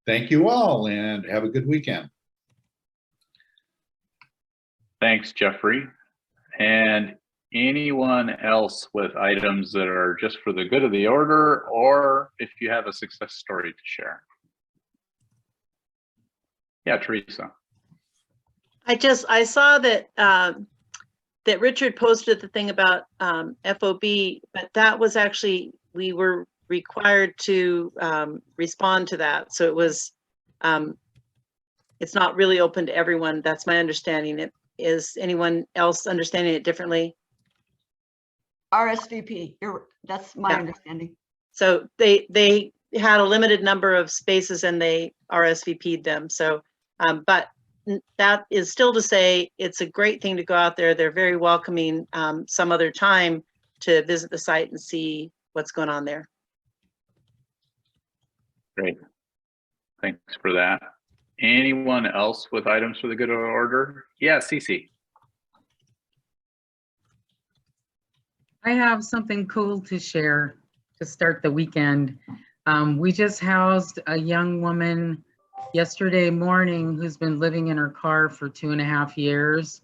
Thank you all and have a good weekend. Thanks, Jeffrey. And anyone else with items that are just for the good of the order, or if you have a success story to share? Yeah, Teresa. I saw that that Richard posted the thing about FOB, but that was actually, we were required to respond to that. So it was, it's not really open to everyone. That's my understanding. Is anyone else understanding it differently? RSVP, that's my understanding. So they had a limited number of spaces and they RSVP'd them. So, but that is still to say, it's a great thing to go out there. They're very welcoming some other time to visit the site and see what's going on there. Great. Thanks for that. Anyone else with items for the good of order? Yeah, Cece. I have something cool to share. to start the weekend. We just housed a young woman yesterday morning who's been living in her car for 2.5 years.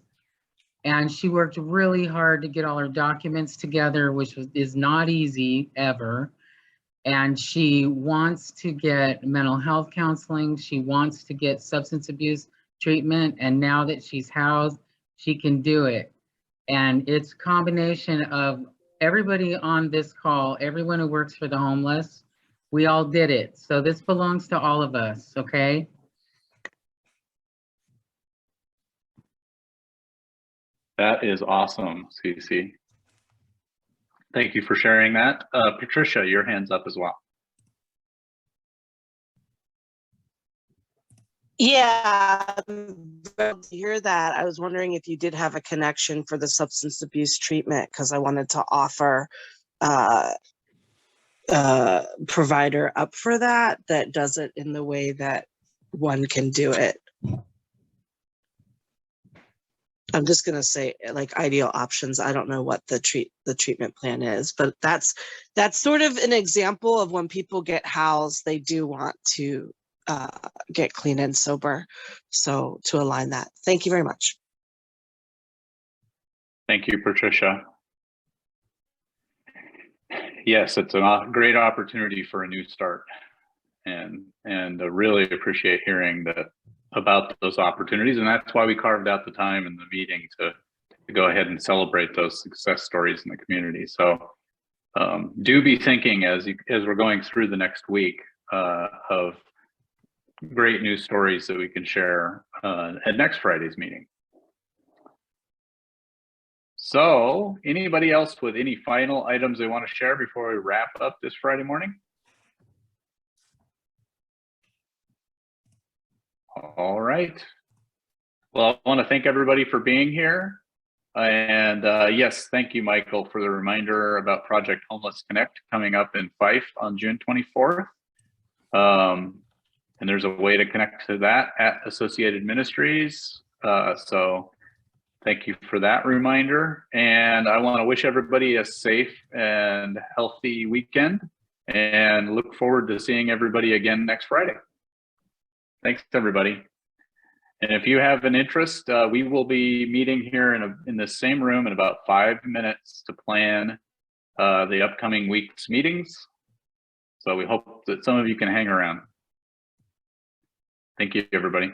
And she worked really hard to get all her documents together, which is not easy ever. And she wants to get mental health counseling. She wants to get substance abuse treatment. And now that she's housed, she can do it. And it's a combination of everybody on this call, everyone who works for the homeless, we all did it. So this belongs to all of us, okay? That is awesome, Cece. Thank you for sharing that. Patricia, your hand's up as well. Yeah, to hear that, I was wondering if you did have a connection for the substance abuse treatment, because I wanted to offer provider up for that does it in the way that one can do it. I'm just gonna say like ideal options. I don't know what the treatment plan is, but that's sort of an example of when people get housed, they do want to get clean and sober. So to align that, thank you very much. Thank you, Patricia. Yes, it's a great opportunity for a new start, and I really appreciate hearing that about those opportunities, and that's why we carved out the time in the meeting to go ahead and celebrate those success stories in the community. So do be thinking as we're going through the next week of great news stories that we can share at next Friday's meeting. So anybody else with any final items they want to share before we wrap up this Friday morning? All right. Well, I want to thank everybody for being here. And yes, thank you, Michael, for the reminder about Project Homeless Connect coming up in Fife on June 24th. And there's a way to connect to that at Associated Ministries. So thank you for that reminder. And I want to wish everybody a safe and healthy weekend and look forward to seeing everybody again next Friday. Thanks, everybody. And if you have an interest, we will be meeting here in the same room in about 5 minutes to plan the upcoming week's meetings. So we hope that some of you can hang around. Thank you, everybody.